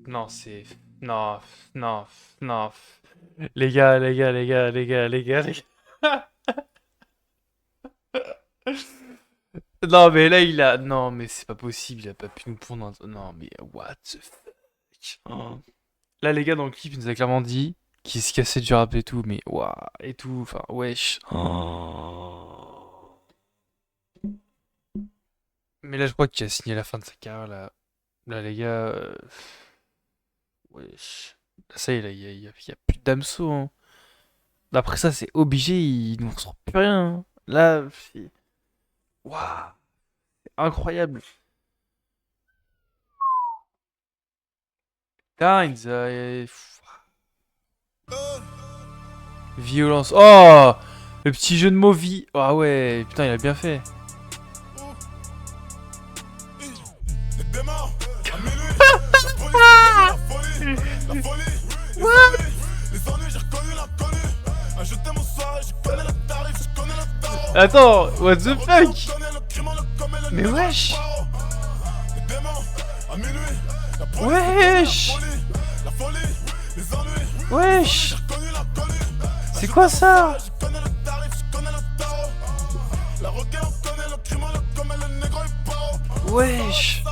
Non, c'est... Non. Les gars. Non, mais là, il a... Non, mais c'est pas possible, il a pas pu nous pondre un... Non, mais what the fuck. Oh. Là, les gars, dans le clip, ils nous a clairement dit qu'il se cassait du rap et tout, mais waouh, et tout, enfin, wesh. Oh. Mais là, je crois qu'il a signé la fin de sa carrière, là. Là, les gars... Wesh. Là, ça y est, là, il y a plus de Damso, hein. Après ça, c'est obligé, il nous ressort plus rien. Hein. Là, c'est... Waouh. C'est incroyable. Putain, il nous a... Violence. Oh! Le petit jeu de mots vie. Ah ouais, putain, il a bien fait. Attends, what the fuck? Mais wesh! Wesh! Wesh! C'est quoi ça? Wesh!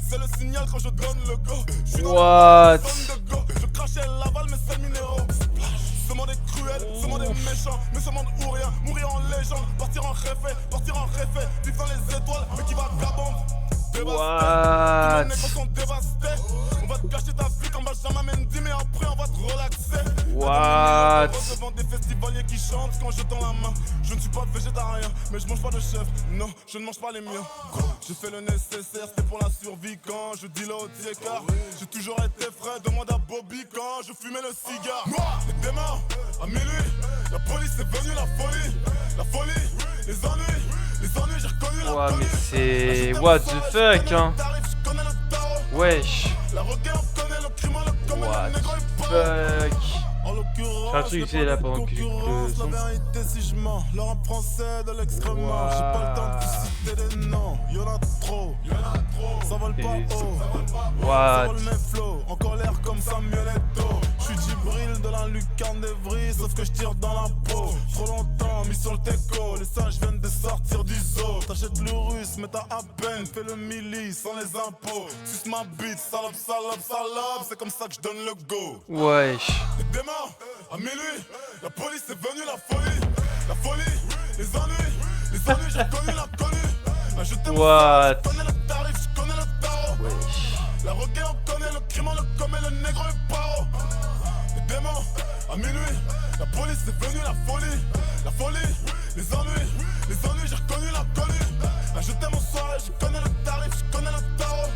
C'est le signal quand je donne le go. What? Je crachais la balle, mais c'est le minéraux. Ce monde est cruel, ce monde est méchant. Mais ce monde ou rien, mourir en légende. Partir en réfé, vivre dans les étoiles, mais qui va gabande. What? On va te cacher ta vie quand Benjamin Mendy, mais après on va te relaxer. What? Devant des festivaliers qui chantent quand je tends la main. Je ne suis pas végétarien, mais je mange pas de chèvre. Non, je ne mange pas les miens. Je fais le nécessaire, c'est pour la survie quand je deal au car j'ai toujours été frais, demande à Bobby quand je fumais le cigare. Moi, les démons, à minuit, la police est venue, la folie, les ennuis, j'ai reconnu la ouais, mais c'est... What the fuck, hein? Wesh.
comme
What
le négro est pas.
fuck.
En l'occurrence,
J'ai un truc
je
ici,
n'ai
là,
pas de
pendant que j'écoute le
concurrence.
son.
La vérité si je mens, le rap français de l'extrêmement. J'ai pas le temps de vous citer des noms, y'en a trop. Ça vole pas
Et-
haut, ça
What?
vole mes flots. En colère comme Samuel Eto'o. J'suis Djibril de la lucarne d'Evry, sauf que j'tire dans la peau. Trop longtemps mis sur le teco, les singes viennent de sortir du zoo. T'achètes le russe, mais t'as à peine fait le milli sans les impôts. Suce ma bite, salope, salope, salope. C'est comme ça que j'donne le go.
Wesh.
Les démons, à minuit, la police est venue, la folie, les ennuis, j'ai connu la connue. Je t'aime,
What?
je connais le tarif, je connais le tarot.
Wesh.
La requin, on connaît le crime, on le commet, le négro est paro. Les démons, à minuit, la police est venue, la folie, les ennuis, j'ai reconnu la connue. Je t'aime, au soir, je connais le tarif, je connais le tarot.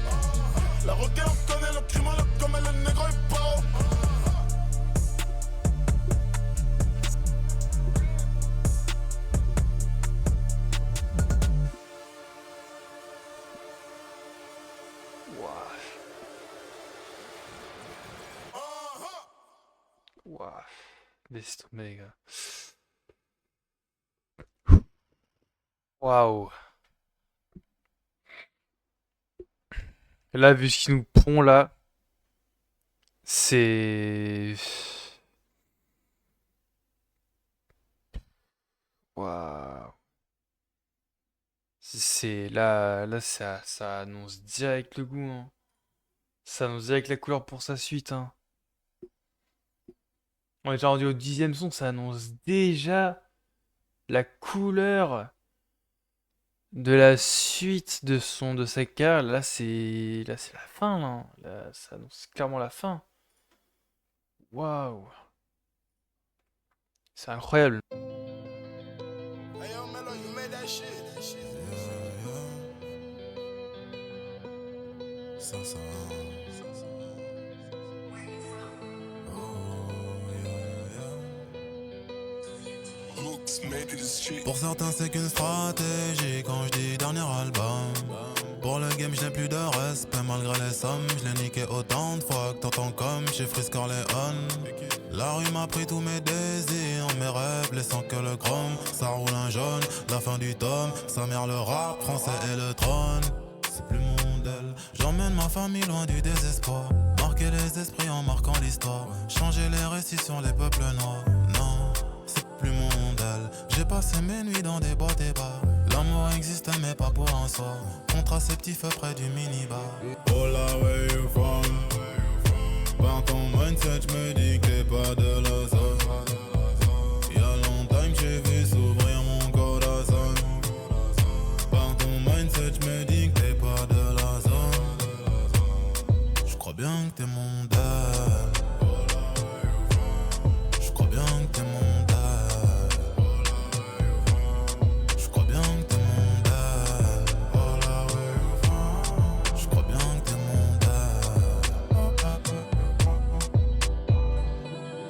La requin, on connaît le crime, on le commet, le négro est paro.
Waouh. Laisse tomber, les gars. Waouh. Là, vu ce qu'ils nous pond là, c'est. Waouh. C'est là, ça annonce direct le goût, hein. Ça annonce direct la couleur pour sa suite, hein. On est déjà rendu au 10e son, ça annonce déjà la couleur de la suite de sa carrière. Là, c'est la fin, là. Là, ça annonce clairement la fin. Waouh. C'est incroyable.
Hey yo, Melo, you made that shit. Ça. Pour certains c'est qu'une stratégie quand je dis dernier album. Pour le game je n'ai plus de respect malgré les sommes. Je l'ai niqué autant de fois que t'entends comme chez Frisk Corleone. La rue m'a pris tous mes désirs, mes rêves laissant que le chrome. Ça roule un jaune, la fin du tome. Sa mère le rap français et le trône. C'est plus mon modèle. J'emmène ma famille loin du désespoir. Marquer les esprits en marquant l'histoire. Changer les récits sur les peuples noirs. Non, c'est plus mon modèle. J'ai passé mes nuits dans des boîtes et bars. L'amour existe mais pas pour un soir. Contraceptif près du minibar. Oh là, where you from? Par ton mindset, j'me dis que t'es pas de la zone. Y'a longtemps que j'ai vu s'ouvrir mon corazon. Par ton mindset, j'me dis que t'es pas de la zone. J'crois bien que t'es mon dad. J'crois bien que t'es mon dad. J'crois bien que t'es mon dad. J'crois bien que t'es mon dad.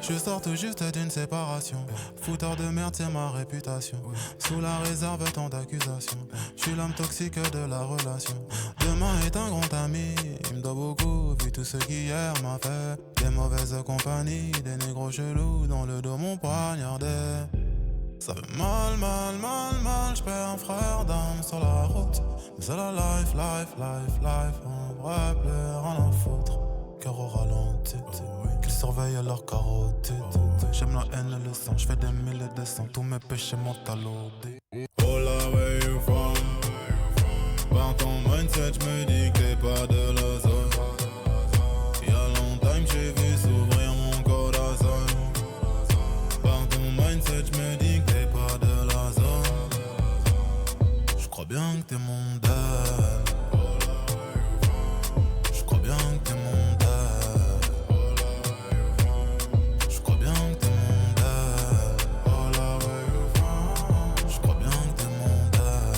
Je sors tout juste d'une séparation. Fouteur de merde, c'est ma réputation. Sous la réserve, tant d'accusations. Je suis l'homme toxique de la relation. Demain est un grand ami. Il me doit beaucoup, vu tout ce qu'hier m'a fait. Des mauvaises compagnies, des négros chelous dans le dos m'ont poignardé. Ça fait mal, j'perds un frère d'âme sur la route. Mais c'est la life, on vrai plus rien à foutre. Cœur au ralenti, qu'ils surveillent leur carotide. J'aime la haine et le sang, j'fais des milliers de cents. Tous mes péchés m'ont talodé. Oh là, where you from? Par ton mindset, j'me dis que t'es pas de la zone. Y'a longtemps que j'ai vu s'ouvrir mon corazon. Par ton mindset, j'me dis que t'es pas de la zone. J'crois bien que t'es mon dad. J'crois bien que t'es mon dad. J'crois bien que t'es mon dad. J'crois bien que t'es mon dad.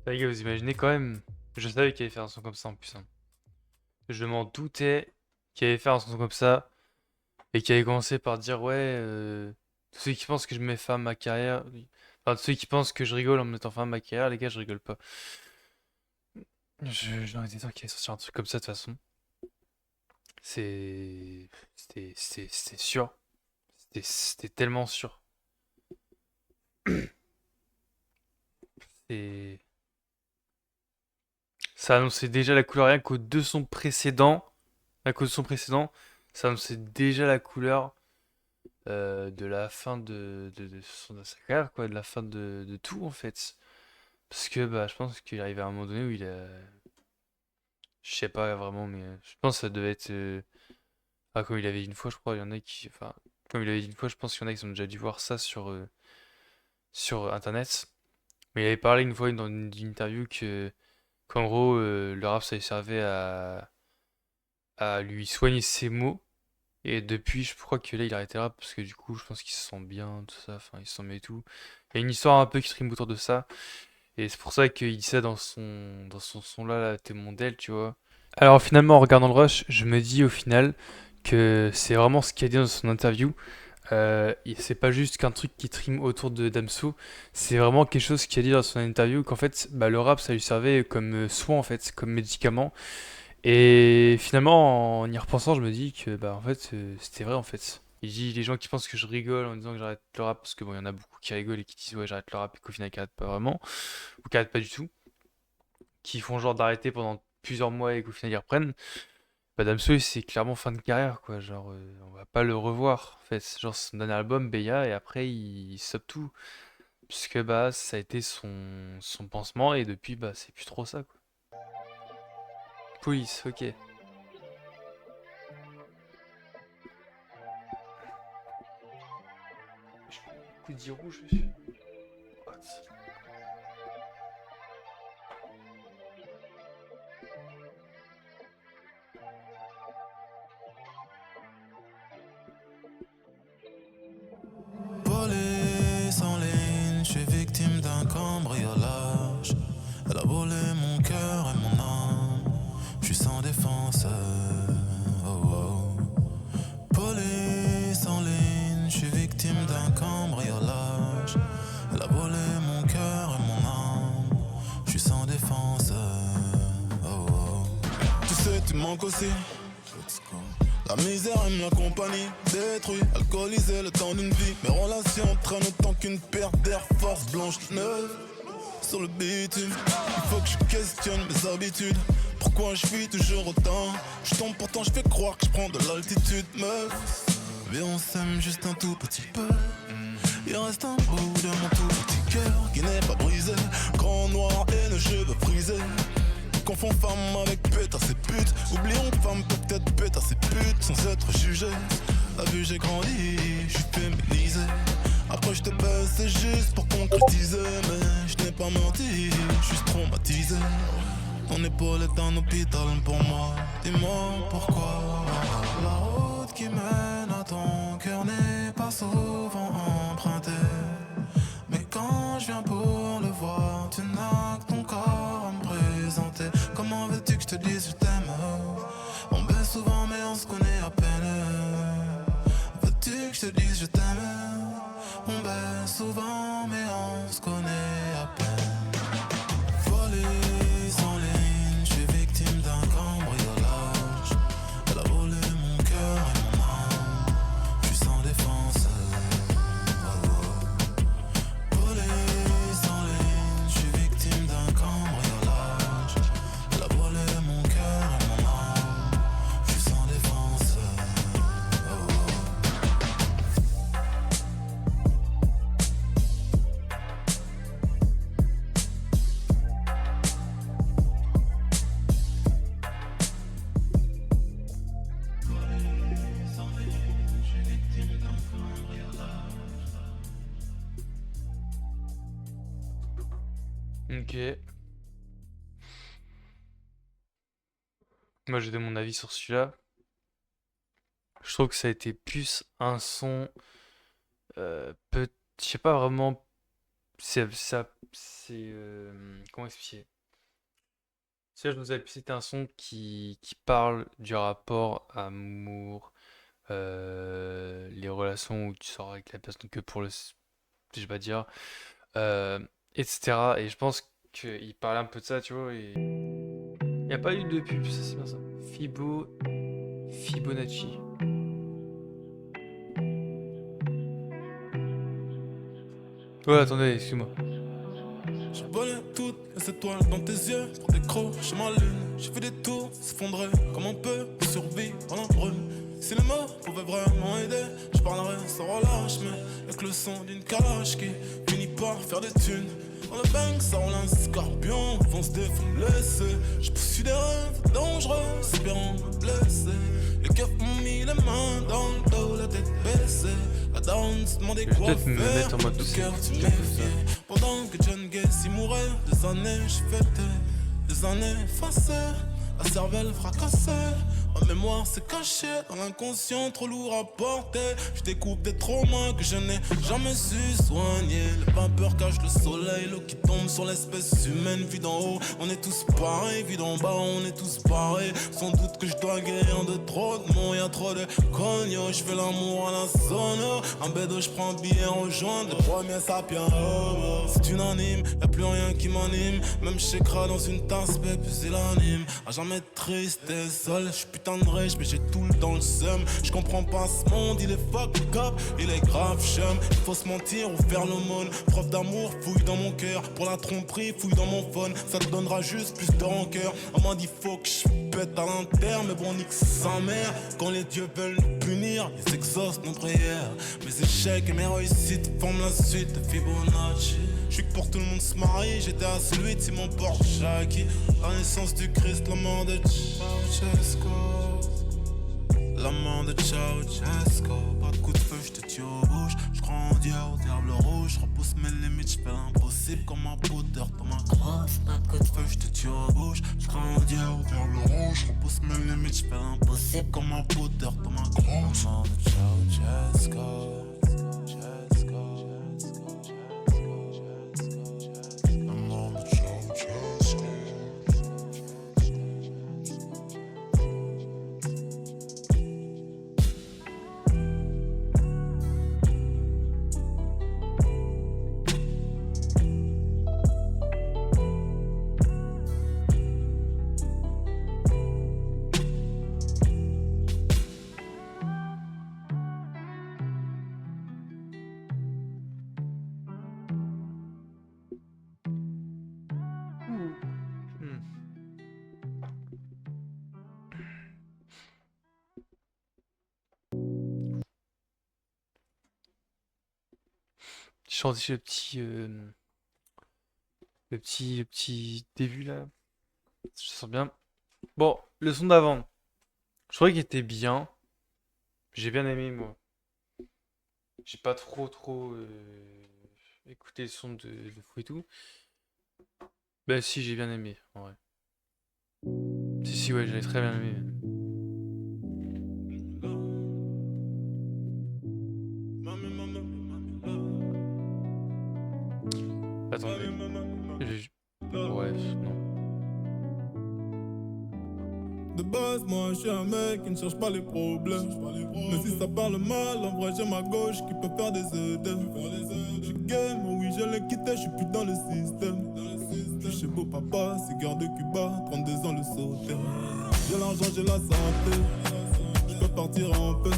Les gars, vous imaginez quand même, je savais qu'il allait faire un son comme ça en plus, hein. Je m'en doutais qu'il allait faire un son comme ça et qu'il allait commencer par dire ouais, tous ceux qui pensent que je mets fin à ma carrière, enfin tous ceux qui pensent que je rigole en me mettant fin à ma carrière, les gars, je rigole pas. J'en étais sûr qu'il allait sortir un truc comme ça de toute façon. C'était sûr. C'était tellement sûr. Et ça annonçait déjà la couleur rien qu'aux deux sons précédents. À cause de son précédent, ça annonçait déjà la couleur de la fin de sa carrière, quoi, de la fin de tout en fait. Parce que bah, je pense qu'il arrivait à un moment donné où il a. Je sais pas vraiment, mais je pense que ça devait être. Ah, comme il avait dit une fois, je crois, il y en a qui. Enfin, comme il avait dit une fois, je pense qu'il y en a qui ont déjà dû voir ça sur internet. Mais il avait parlé une fois dans une interview qu'en gros, le rap ça lui servait à lui soigner ses mots. Et depuis, je crois que là, il a arrêté là parce que du coup, je pense qu'il se sent bien, tout ça. Enfin, il se sent bien et tout. Il y a une histoire un peu qui trime autour de ça. Et c'est pour ça qu'il dit ça dans son son là, T'es mon Del, tu vois. Alors finalement, en regardant le rush, je me dis au final que c'est vraiment ce qu'il a dit dans son interview. C'est pas juste qu'un truc qui trime autour de Damso, c'est vraiment quelque chose qu'il a dit dans son interview qu'en fait, bah, le rap ça lui servait comme soin en fait, comme médicament. Et finalement, en y repensant, je me dis que bah en fait, c'était vrai en fait. Il dit les gens qui pensent que je rigole en disant que j'arrête le rap, parce que bon, il y en a beaucoup qui rigolent et qui disent ouais j'arrête le rap et qu'au final ils arrêtent pas vraiment, ou qui arrêtent pas du tout, qui font genre d'arrêter pendant plusieurs mois et qu'au final ils reprennent. Bah Damso c'est clairement fin de carrière quoi, genre on va pas le revoir en fait. Genre son dernier album, Beya, et après il stoppe tout. Puisque bah ça a été son pansement et depuis bah c'est plus trop ça quoi. Police, ok. Coup de rouge, monsieur. What?
Police en ligne, je suis victime d'un cambriolage. Elle a volé mon cœur et mon âme. Je suis sans défense. Oh, oh. Police en ligne, je suis victime d'un cambriolage. Elle a volé mon cœur et mon âme. Je suis sans défense. Oh, oh. Tu sais, tu manques aussi. La misère aime la compagnie, détruit, alcoolisé le temps d'une vie. Mes relations traînent autant qu'une paire d'Air Force blanche neuve sur le bitume. Il faut que je questionne mes habitudes. Pourquoi je fuis toujours autant? Je tombe pourtant je fais croire que je prends de l'altitude, meuf. Viens on s'aime juste un tout petit peu. Il reste un bout de mon tout petit cœur qui n'est pas brisé. Grand noir et le cheveux frisés. Confond femme avec pétasse et pute. Oublions femme peut-être pétasse et pute. Sans être jugé. La vue j'ai grandi, je suis féminisé. Après je te baisse c'est juste pour concrétiser. Mais je n'ai pas menti, je suis traumatisé. Ton épaule est un hôpital pour moi. Dis-moi pourquoi. La route qui mène à ton cœur n'est pas souvent empruntée. Mais quand je viens pour le voir, tu n'as que ton corps à me présenter. Comment veux-tu que je te dise je t'aime? On baisse souvent mais on se connaît à peine. Veux-tu que je te dise je t'aime? On baisse souvent mais on se connaît à peine. Volée sans ligne, je suis victime d'un cambriolage. Elle a volé mon cœur et mon âme. Je suis sans défense. Police en ligne, je suis victime d'un cambriolage. Elle a volé mon cœur et mon âme. Je suis sans défense. Police en ligne, je suis victime d'un cambriolage.
Ok. Moi j'ai donné mon avis sur celui-là. Je trouve que ça a été plus un son. Je sais pas vraiment comment expliquer? Ça, je nous avais c'était un son qui parle du rapport amour, les relations où tu sors avec la personne que pour je vais pas dire, euh, etc. Et je pense qu'il parlait un peu de ça, tu vois. Et il n'y a pas eu de pub, ça c'est bien ça. Fibonacci. Ouais, attendez, excuse-moi.
Je volais toutes les étoiles dans tes yeux pour décrocher ma lune. J'ai fait des tours s'effondrer comme un peu de survie dans la brume. Si les mots pouvaient vraiment aider, je parlerais sans relâche. Mais y'a que le son d'une calache qui finit par faire des thunes. Dans le bang, ça roule un scorpion, fonce des fonds blessés. Je poursuis des rêves dangereux, espérant me blesser. Les keufs m'ont mis les mains dans le dos, la tête baissée. La down se demandait
Je vais
quoi
peut-être me
faire,
mettre en mode
le
psy,
cœur
si
du
j'écoute ça.
méfier. Pendant que John Gacy mourait, des années je fêtais, des années effacées, la cervelle fracassée. Ma mémoire s'est cachée dans l'inconscient, trop lourd à porter. Je découpe des traumas que je n'ai jamais su soigner. Les vapeurs cachent le soleil, l'eau qui tombe sur l'espèce humaine. Vue d'en haut, on est tous pareils, vue d'en bas, on est tous pareils. Sans doute que je dois guérir de trop de mots, y'a trop de cognos. Je fais l'amour à la zone, en bédo je prends un billet rejoindre. Le premier sapiens homo, c'est unanime, y'a plus rien qui m'anime. Même j'écrase dans une tasse, mais plus il anime. À jamais triste et seul, j'suis putain de riche, mais j'ai tout le temps le seum. J'comprends pas ce monde, il est fucked up, il est grave chum. Il faut se mentir ou faire l'aumône. Preuve d'amour, fouille dans mon cœur. Pour la tromperie, fouille dans mon phone. Ça te donnera juste plus de rancœur. À moi dit faut que je pète à l'inter, mais bon nique sa mère. Quand les dieux veulent nous punir, ils exaucent nos prières. Mes échecs et mes réussites forment la suite de Fibonacci. J'suis que pour tout le monde se marie, j'étais à celui de Simon Porchaki. La naissance du Christ, la mort de Ceausescu. La main de Ceausescu. Pas de coup de feu, j'te tue aux bouches. J'crois en Dieu au diable rouge. J'repousse mes limites, j'fais l'impossible comme un poudre dans ma crosse. Pas de coup de feu, j'te tue aux bouches. J'crois en Dieu au diable rouge. J'repousse mes limites, j'fais l'impossible comme un poudre dans ma crosse. La main de Ceausescu.
Hmm. J'ai senti le petit début là. Je sens bien. Bon, le son d'avant. Je trouvais qu'il était bien. J'ai bien aimé moi. J'ai pas trop écouté le son de fou et tout. Bah si, j'ai bien aimé en vrai. Si, ouais, j'avais très bien aimé. Attendez. Bref, non.
De base, moi je suis un mec qui ne cherche pas les problèmes. Mais si ça parle mal, en vrai j'ai ma gauche qui peut faire des œdèmes. Je game, oui je l'ai quitté, je suis plus dans le système. Je suis chez beau papa, cigare de Cuba, 32 ans le sauter. J'ai l'argent, j'ai la santé, je peux partir en paix.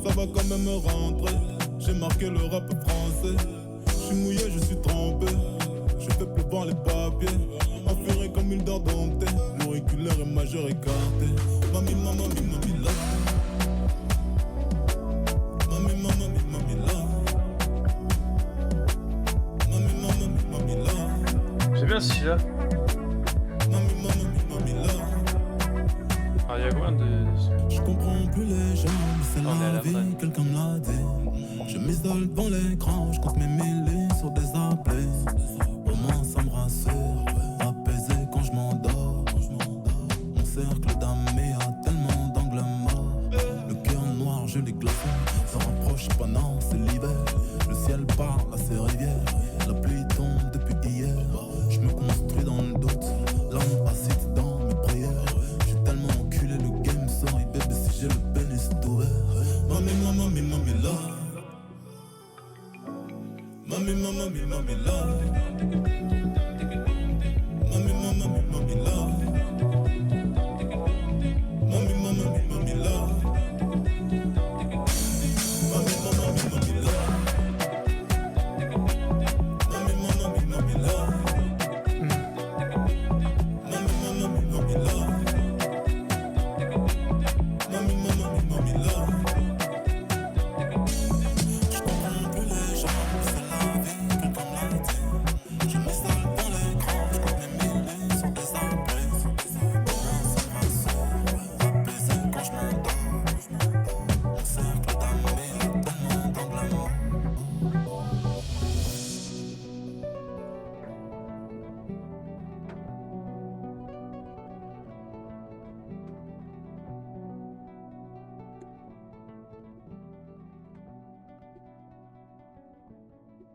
Ça va quand même me rentrer, j'ai marqué le rap français. Je suis mouillé, je suis trempé, je fais pleuvoir les papiers. Enferré comme une dent domptée, l'auriculaire est majeur écarté. Mami, mami, mami, là. Mami, mami, mami, là. Mami, mami, mami, là.
J'aime bien celui-là.
Mami, mami, mami, là.
Ah, il y a combien de.
Je comprends plus les gens, mais c'est
On est à
la
la
vie,
fin.
quelqu'un me l'a dit. Je m'isole devant l'écran, je compte mes milliers sur des appels. Au moins ça me rassure, apaisé quand je m'endors. Mon cercle d'amis a tellement d'angles morts. Le cœur noir, je les glaçons. Ça rapproche pas, non, c'est l'hiver. Le ciel parle à ses rivières. La pluie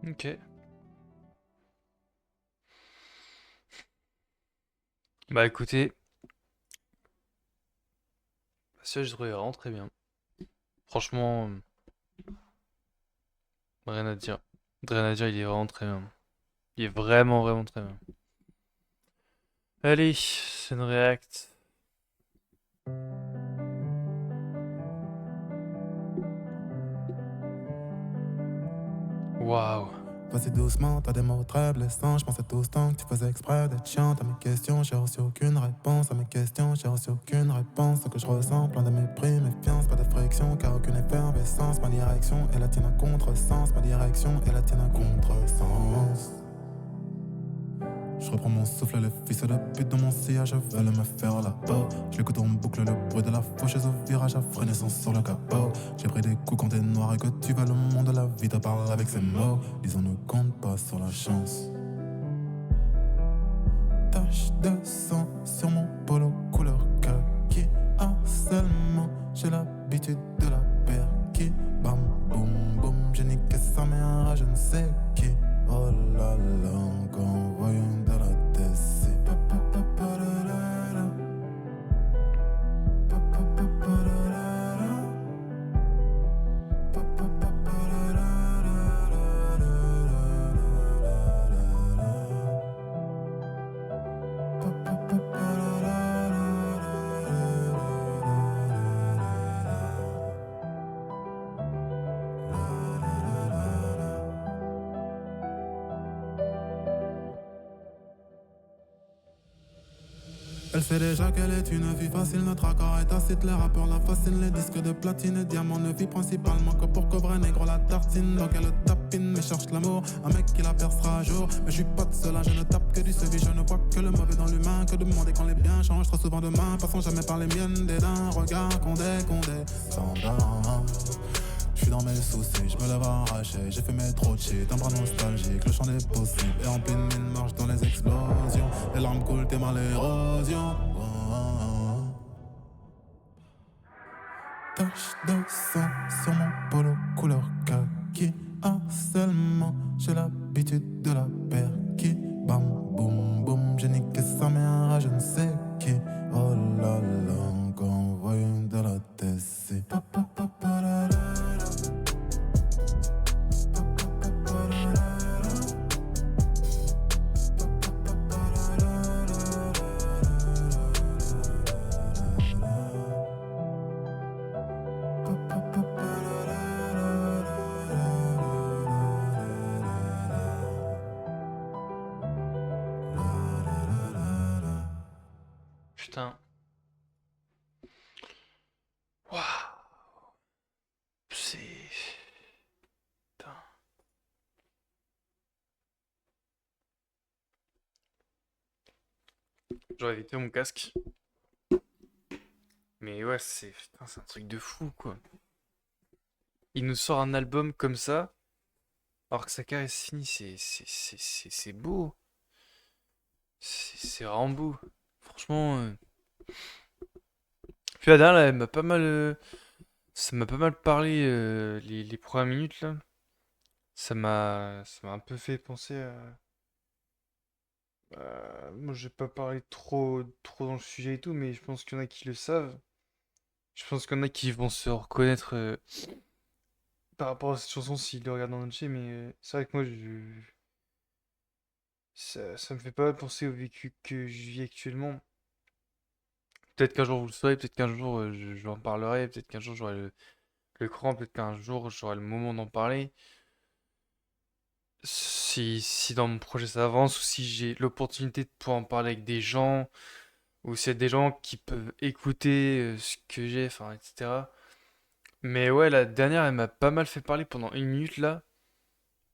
Ok. Bah écoutez, ça je trouvais vraiment très bien. Franchement, rien à dire. Rien à dire, il est vraiment très bien. Il est vraiment, vraiment très bien. Allez, c'est une react. Waouh.
Vas-y doucement, t'as des mots très blessants. Je pensais tout ce temps que tu faisais exprès d'être chiant. À mes questions, j'ai reçu aucune réponse. À mes questions, j'ai reçu aucune réponse. Ce que je ressens, plein de mépris, méfiance, pas de friction, car aucune effervescence. Ma direction est la tienne à contresens. Ma direction est la tienne à contresens. Je reprends mon souffle, le fils de pute dans mon sillage veulent me faire la peau. Je l'écoute en boucle, le bruit de la faucheuse au virage à freiner sans sur le capot. J'ai pris des coups quand t'es noir et que tu vas le monde, la vie te parle avec ses mots. Disons ne compte pas sur la chance. Tache de sang sur mon polo couleur kaki. Harcèlement, j'ai l'habitude de la perquis. Bam boum boum, j'ai niqué sa mère, je ne sais qui. Oh là là, encore envoyant de la DC. Elle sait déjà qu'elle est une vie facile, notre accord est tacite, les rappeurs la fascinent, les disques de platine et diamants ne vit principalement que pour couvrir négro la tartine. Donc elle tapine, mais cherche l'amour, un mec qui la percera un jour. Mais je suis pas de cela, je ne tape que du sevi, je ne vois que le mauvais dans l'humain. Que demander quand les biens changent trop souvent de main, passons jamais par les miennes, des d'un regard qu'on descendant. Je suis dans mes soucis, je me lève arraché, j'ai fait mes trop cheat, un bras nostalgique, le champ des possibles. Et en pleine mine marche dans les explosions, les larmes coulent, t'es mal l'érosion. Tache de sang sur mon polo couleur kaki. Harcèlement, j'ai l'habitude de la perquis. Bam boum boum, j'ai niqué sa mère, je ne sais qui. Oh là là, encore envoyé de la TC.
Putain. Waouh. C'est... Putain. J'aurais évité mon casque. Mais ouais, putain, c'est un truc de fou, quoi. Il nous sort un album comme ça, alors que sa carrière est finie, c'est beau. C'est vraiment beau. Franchement. Puis la dernière, là, elle m'a pas mal. Ça m'a pas mal parlé les premières minutes, là. Ça m'a un peu fait penser à. Moi, j'ai pas parlé trop dans le sujet et tout, mais je pense qu'il y en a qui le savent. Je pense qu'il y en a qui vont se reconnaître par rapport à cette chanson s'ils le regardent en entier, mais c'est vrai que moi, ça me fait pas mal penser au vécu que je vis actuellement. Peut-être qu'un jour vous le saurez, peut-être qu'un jour je en parlerai, peut-être qu'un jour j'aurai le cran, peut-être qu'un jour j'aurai le moment d'en parler. Si dans mon projet ça avance, ou si j'ai l'opportunité de pouvoir en parler avec des gens, ou s'il y a des gens qui peuvent écouter ce que j'ai, enfin, etc. Mais ouais, la dernière, elle m'a pas mal fait parler pendant 1 minute là.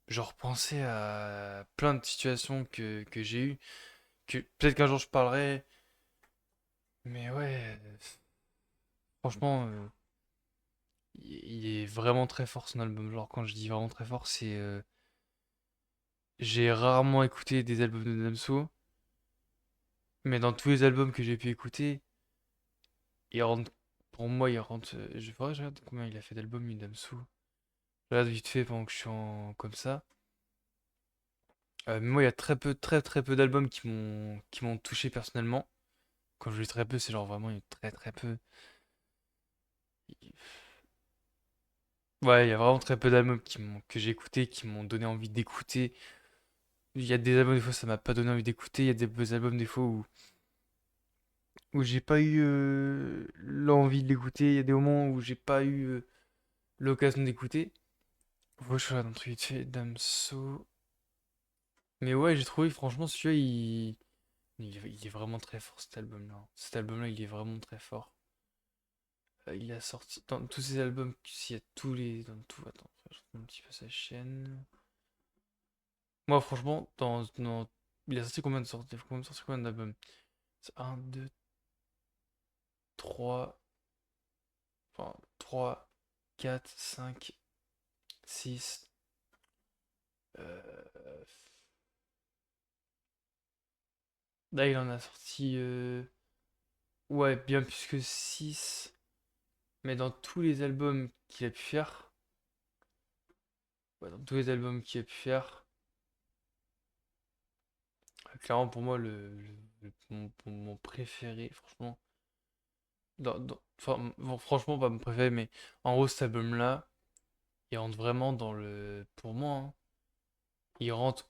Je repensais à plein de situations que j'ai eues, que peut-être qu'un jour je parlerai. Mais ouais, franchement, il est vraiment très fort son album. Genre, quand je dis vraiment très fort, c'est. J'ai rarement écouté des albums de Damso, mais dans tous les albums que j'ai pu écouter, il rentre. Pour moi, il rentre. Faudrait que je regarde combien il a fait d'albums, lui, Damso. Je regarde vite fait pendant que je suis en. Comme ça. Mais moi, il y a très très peu d'albums qui m'ont touché personnellement. Quand je dis très peu, c'est genre vraiment très très peu. Ouais, il y a vraiment très peu d'albums que j'ai écoutés, qui m'ont donné envie d'écouter. Il y a des albums, des fois, ça m'a pas donné envie d'écouter. Il y a des albums, des fois, où j'ai pas eu l'envie de l'écouter. Il y a des moments où j'ai pas eu l'occasion d'écouter. Ouais, je regarde un truc vite fait, Damso. Mais ouais, j'ai trouvé, franchement, celui-là, il est vraiment très fort, cet album-là. Cet album-là, il est vraiment très fort. Il a sorti dans tous ses albums, s'il y a tous les. Dans tout. Attends, je regarde un petit peu sa chaîne. Moi, franchement, il a sorti combien de sorties? Combien d'albums? C'est 1, 2, 3. Enfin, 3, 4, 5, 6. Là, il en a sorti. Ouais, bien plus que 6. Mais dans tous les albums qu'il a pu faire. Ouais, dans tous les albums qu'il a pu faire. Clairement, pour moi, mon préféré, franchement. Enfin, bon, franchement, pas mon préféré, mais en gros, cet album-là, il rentre vraiment dans le. Pour moi, hein, il rentre.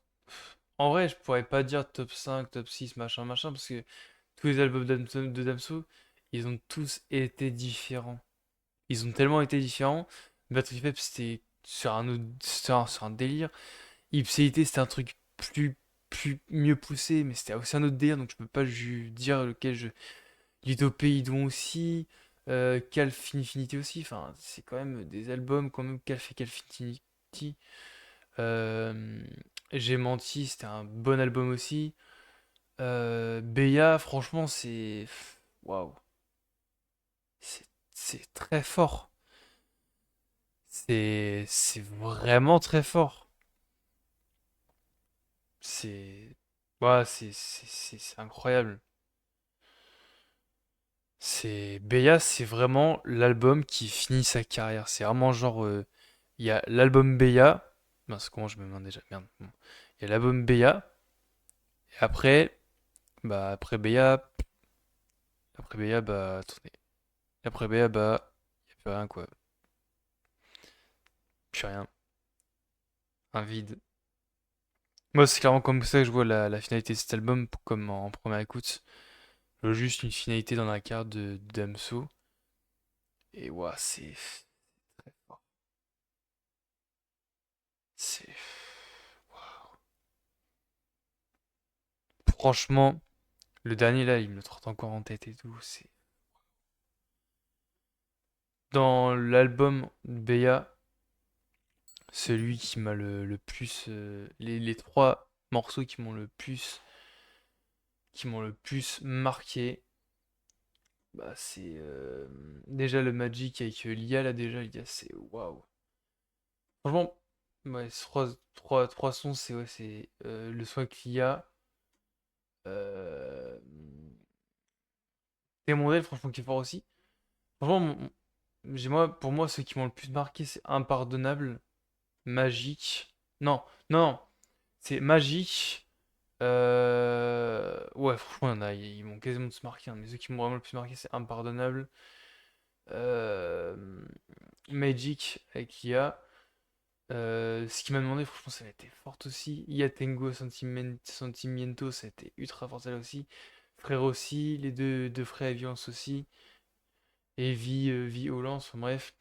En vrai, je pourrais pas dire top 5 top 6 machin, machin, parce que tous les albums de Damso, ils ont tous été différents. Ils ont tellement été différents. Batterie Faible, c'était sur un autre, sur un délire. Ipséité, c'était un truc mieux poussé, mais c'était aussi un autre délire, donc je peux pas dire lequel je. L'Utopéidon aussi, Calf Infinity aussi, enfin, c'est quand même des albums, quand même, Calf et Calf Infinity. Euh, J'ai menti, c'était un bon album aussi. Beya, franchement, c'est. Waouh, c'est très fort. C'est vraiment très fort. C'est. Ouais, c'est incroyable. C'est Beya, c'est vraiment l'album qui finit sa carrière. C'est vraiment genre, il y a l'album Beya. Mince, comment je me demande déjà? Merde. Bon. Il y a l'album Beya. Et après, bah après Beya, bah attendez. Après Beya, bah y a plus rien quoi. Plus rien. Un vide. Moi, c'est clairement comme ça que je vois la finalité de cet album, comme en première écoute. Je vois juste une finalité dans la carte de Damso. Et ouah, très fort. C'est. Franchement. Le dernier là, il me le trotte encore en tête et tout. C'est dans l'album Beya, celui qui m'a le plus, les trois morceaux qui m'ont le plus marqué. Bah c'est déjà le Magic avec Lia là déjà, Lia c'est waouh. Franchement, ouais, trois sons c'est ouais c'est le son avec Lia, euh, et Mondel franchement qui est fort aussi. Franchement, pour moi, ceux qui m'ont le plus marqué, c'est Impardonnable, Magique. Non, non, non, c'est Magique. Ouais, franchement, il y en a, ils m'ont quasiment tous marqué, hein, mais ceux qui m'ont vraiment le plus marqué, c'est Impardonnable. euh, Magic avec IA. Ce qui m'a demandé, franchement, ça a été forte aussi. Yatengo Sentimiento, ça a été ultra fort celle aussi. Frère aussi, les deux frères Eviance aussi. Et Vie Olance, enfin, bref.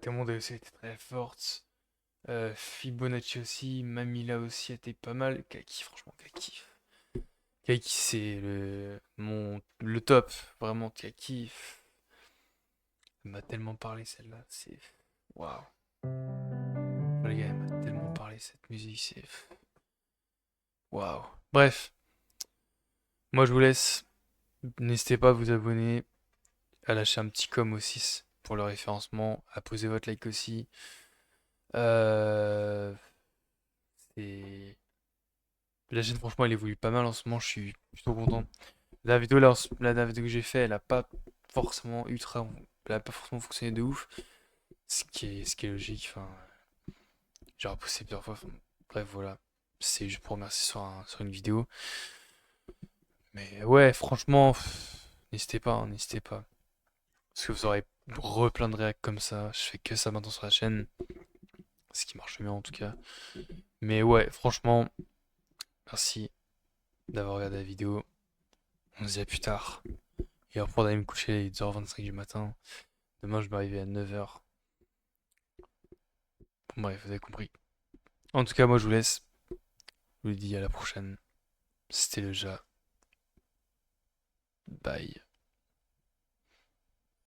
Témoin aussi a été très forte. Fibonacci aussi, Mamila aussi a été pas mal. Kaki, franchement, Kaki. Kaki, c'est le top. Vraiment, Kaki. Elle m'a tellement parlé celle-là. C'est. Waouh. Les gars, elle m'a tellement parlé cette musique. C'est. Waouh. Bref, moi je vous laisse. N'hésitez pas à vous abonner, à lâcher un petit com aussi pour le référencement, à poser votre like aussi. Euh, c'est La chaîne, franchement, elle évolue pas mal en ce moment. Je suis plutôt content. La vidéo, là, la dernière vidéo que j'ai fait, elle a pas forcément fonctionné de ouf. Ce qui est logique. Enfin, j'ai repoussé plusieurs fois. Enfin, bref, voilà. c'est juste pour remercier sur une vidéo. Mais ouais, franchement, n'hésitez pas, hein, n'hésitez pas. Parce que vous aurez plein de réacs comme ça. Je fais que ça maintenant sur la chaîne. Ce qui marche bien en tout cas. Mais ouais, franchement, merci d'avoir regardé la vidéo. On se dit à plus tard. Et alors pour d'aller me coucher, il est 2h25 du matin. Demain, je vais arriver à 9h. Bon, bref, vous avez compris. En tout cas, moi, je vous laisse. Je vous dis à la prochaine. C'était le Ja. Bye.